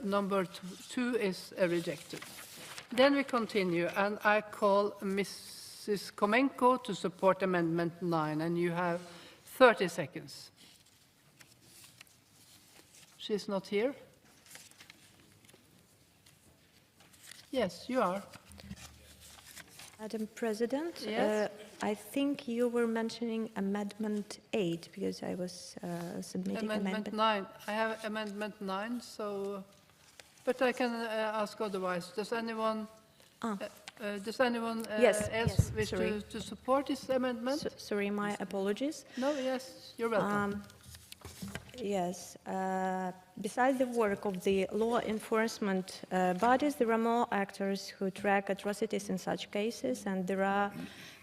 number 2 is rejected. Then we continue, and I call Mrs. Komenko to support Amendment 9, and you have 30 seconds. She's not here? Yes, you are. Madam President, Yes? I think you were mentioning Amendment 8, because I was submitting Amendment 9. I have Amendment 9, so... But I can ask otherwise. Does anyone Yes, else wish to support this amendment? Sorry, my apologies. No, yes, you're welcome. Yes. Besides the work of the law enforcement bodies, there are more actors who track atrocities in such cases, and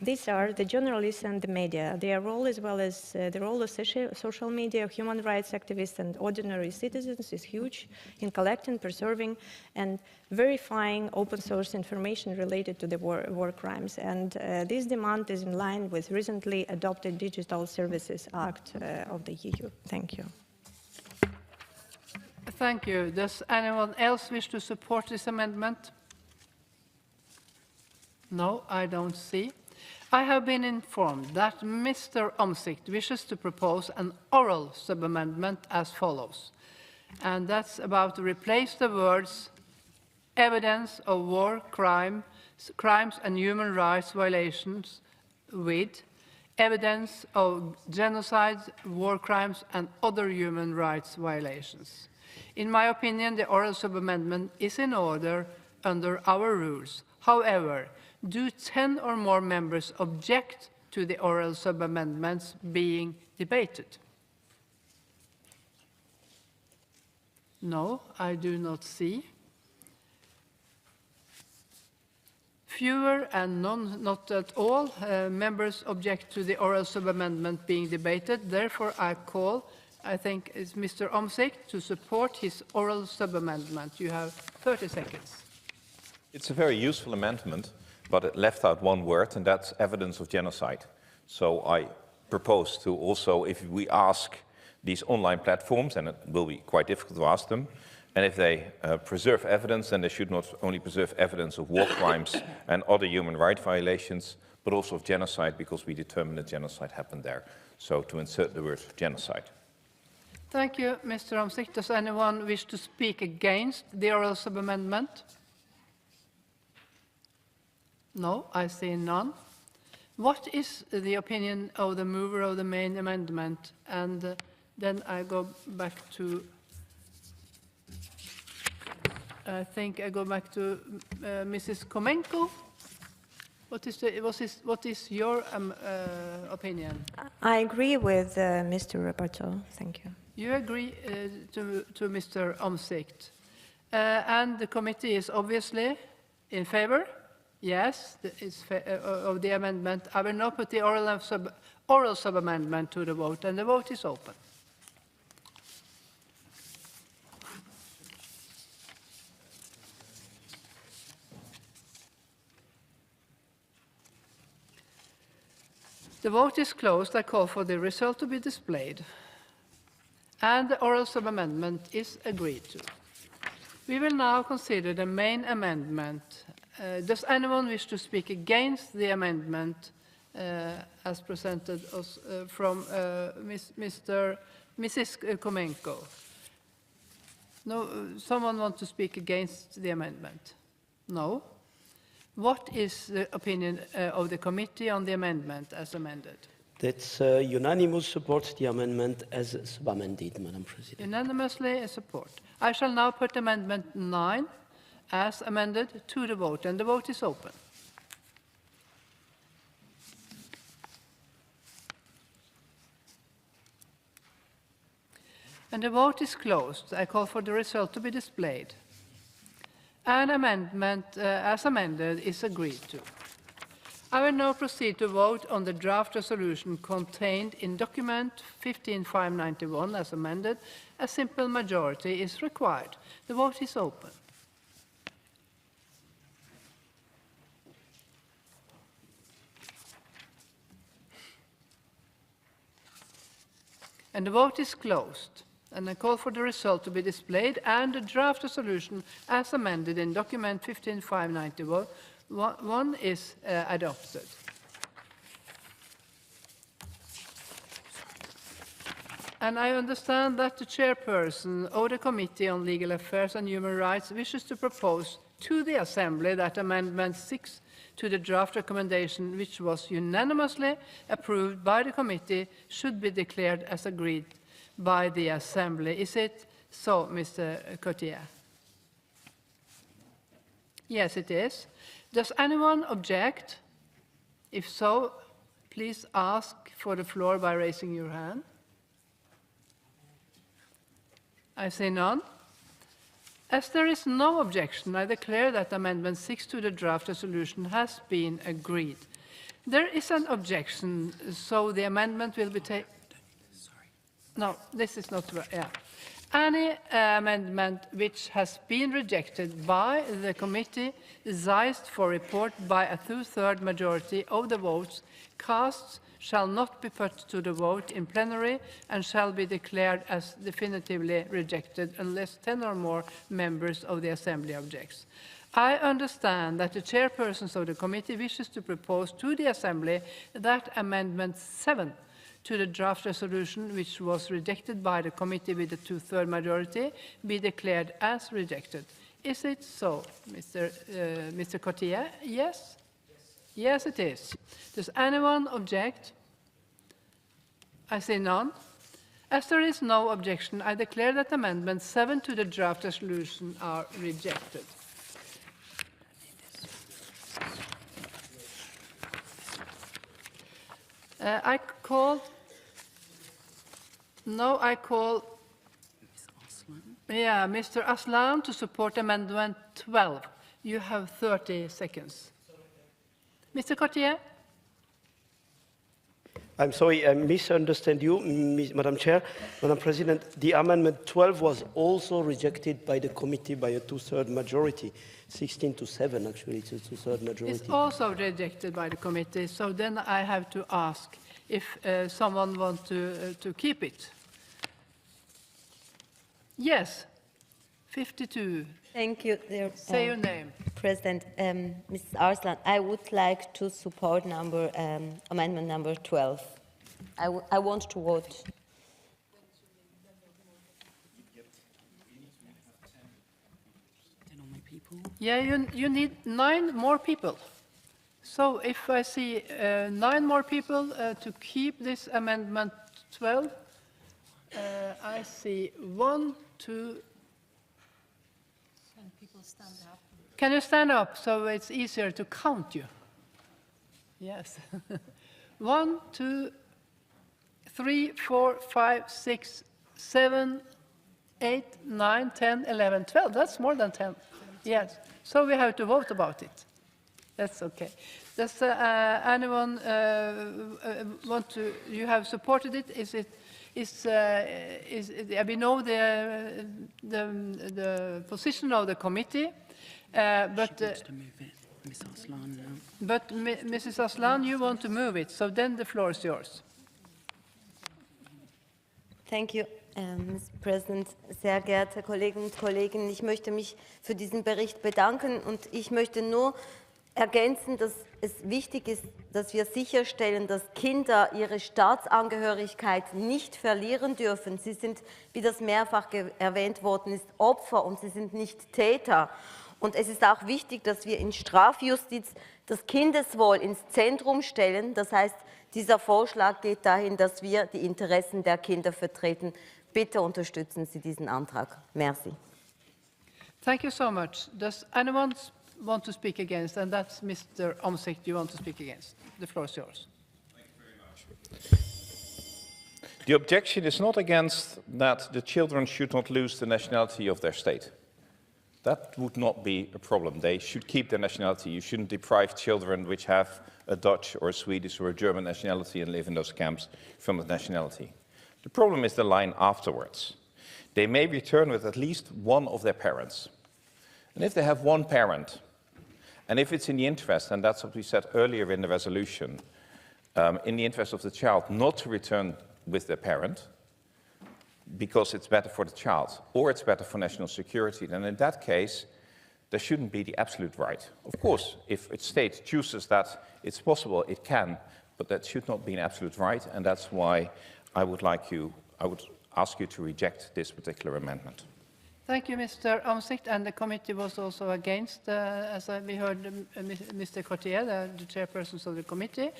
these are the journalists and the media. Their role, as well as the role of social media, human rights activists, and ordinary citizens, is huge in collecting, preserving, and verifying open source information related to the war crimes. And this demand is in line with recently adopted Digital Services Act of the EU. Thank you. Thank you. Does anyone else wish to support this amendment? No, I don't see. I have been informed that Mr. Omtzigt wishes to propose an oral sub-amendment as follows. And that's about to replace the words evidence of war crimes and human rights violations with evidence of genocide, war crimes, and other human rights violations. In my opinion, the oral sub-amendment is in order under our rules. However, do 10 or more members object to the oral sub-amendments being debated? No, I do not see. Fewer and not at all members object to the oral sub-amendment being debated. Therefore, I call, I think it's Mr. Omtzigt, to support his oral sub-amendment. You have 30 seconds. It's a very useful amendment, but it left out one word, and that's evidence of genocide. So I propose to also, if we ask these online platforms, and it will be quite difficult to ask them, and if they preserve evidence, then they should not only preserve evidence of war crimes and other human rights violations, but also of genocide, because we determine that genocide happened there. So to insert the word genocide. Thank you, Mr. Omtzigt. Does anyone wish to speak against the oral sub-amendment? No, I see none. What is the opinion of the mover of the main amendment? And then I go back to, I think I go back to Mrs. Komenko. What is your opinion? I agree with Mr. Rapporteur. Thank you. You agree to Mr. Omtzigt. And the committee is obviously in favor? Yes, of the amendment. I will now put the oral sub-amendment to the vote, and the vote is open. The vote is closed. I call for the result to be displayed. And the oral sub-amendment is agreed to. We will now consider the main amendment. Does anyone wish to speak against the amendment as presented from Mrs. Komenko? No, someone want to speak against the amendment? No. What is the opinion of the committee on the amendment as amended? That's unanimous support the amendment as amended, Madam President. Unanimously support. I shall now put Amendment 9 as amended to the vote, and the vote is open. And the vote is closed. I call for the result to be displayed. An amendment as amended is agreed to. I will now proceed to vote on the draft resolution contained in document 15591 as amended. A simple majority is required. The vote is open. And the vote is closed. And I call for the result to be displayed, and the draft resolution as amended in document 15591 is adopted. And I understand that the chairperson of the Committee on Legal Affairs and Human Rights wishes to propose to the Assembly that Amendment 6 to the draft recommendation, which was unanimously approved by the committee, should be declared as agreed by the Assembly. Is it so, Mr. Cotier? Yes, it is. Does anyone object? If so, please ask for the floor by raising your hand. I see none. As there is no objection, I declare that Amendment 6 to the draft resolution has been agreed. There is an objection, so the amendment will be taken. No, this is not right. Yeah. Any amendment which has been rejected by the committee decised for report by a two-thirds majority of the votes cast shall not be put to the vote in plenary and shall be declared as definitively rejected unless 10 or more members of the Assembly objects. I understand that the chairpersons of the committee wishes to propose to the Assembly that Amendment 7 to the draft resolution, which was rejected by the committee with a two-thirds majority, be declared as rejected. Is it so, Mr. Cotier? Yes? Yes, it is. Does anyone object? I see none. As there is no objection, I declare that Amendment 7 to the draft resolution are rejected. I call Mr. Aslan to support Amendment 12. You have 30 seconds. Mr. Cotier? I'm sorry, I misunderstood you, Madam Chair. Madam President, the Amendment 12 was also rejected by the committee by a two-thirds majority. 16-7, actually, it's a two-thirds majority. It's also rejected by the committee, so then I have to ask if someone wants to keep it. Yes, 52. Thank you, dear, Say your name. President. Mrs. Arslan, I would like to support amendment number 12. I want to vote. Yeah, you need 9 more people. So if I see 9 more people to keep this Amendment 12, I see 1, 2. Can people stand up? Can you stand up so it's easier to count you? Yes. 1, 2, 3, 4, 5, 6, 7, 8, 9, 10, 11, 12. That's more than 10. Yes. So we have to vote about it. That's okay. Does anyone want to? You have supported it. We know the position of the committee, but Mrs. Aslan, you want to move it. So then the floor is yours. Thank you, Mr. President. Sehr geehrte Kolleginnen und Kollegen, ich möchte mich für diesen Bericht bedanken und ich möchte nur ergänzen, dass es wichtig ist, dass wir sicherstellen, dass Kinder ihre Staatsangehörigkeit nicht verlieren dürfen. Sie sind, wie das mehrfach erwähnt worden ist, Opfer und sie sind nicht Täter. Und es ist auch wichtig, dass wir in Strafjustiz das Kindeswohl ins Zentrum stellen. Das heißt, dieser Vorschlag geht dahin, dass wir die Interessen der Kinder vertreten. Bitte unterstützen Sie diesen Antrag. Merci. Thank you so much. Does anyone want to speak against? And that's Mr. Omsik, you want to speak against. The floor is yours. Thank you very much. The objection is not against that the children should not lose the nationality of their state. That would not be a problem. They should keep their nationality. You shouldn't deprive children which have a Dutch or a Swedish or a German nationality and live in those camps from the nationality. The problem is the line afterwards. They may return with at least one of their parents. And if they have one parent, and if it's in the interest, and that's what we said earlier in the resolution, in the interest of the child not to return with their parent, because it's better for the child, or it's better for national security, then in that case, there shouldn't be the absolute right. Of course, if a state chooses that it's possible, it can, but that should not be an absolute right, and that's why I would ask you to reject this particular amendment. Thank you, Mr. Omsikt, and the committee was also against, as we heard Mr. Cotier, the chairperson of the committee,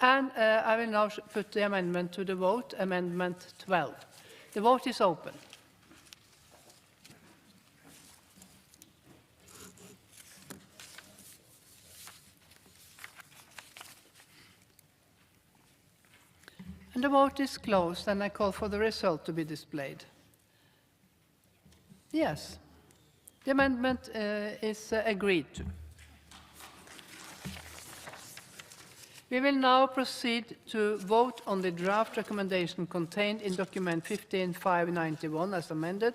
and I will now put the amendment to the vote, Amendment 12. The vote is open. And the vote is closed, and I call for the result to be displayed. Yes, the amendment is agreed to. We will now proceed to vote on the draft recommendation contained in document 15/591 as amended.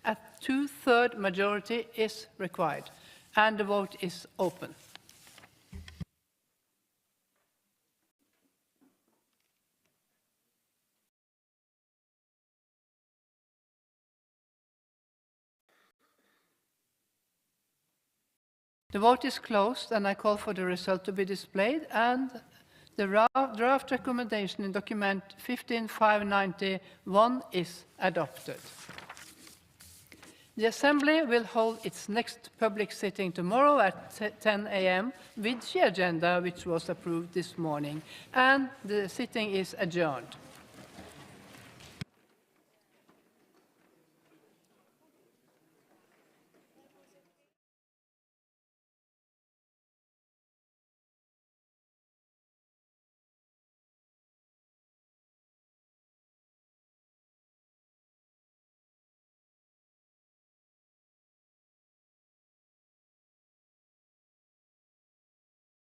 A 2/3 majority is required, and the vote is open. The vote is closed, and I call for the result to be displayed, and the draft recommendation in document 15/591 is adopted. The Assembly will hold its next public sitting tomorrow at 10 a.m. with the agenda which was approved this morning, and the sitting is adjourned.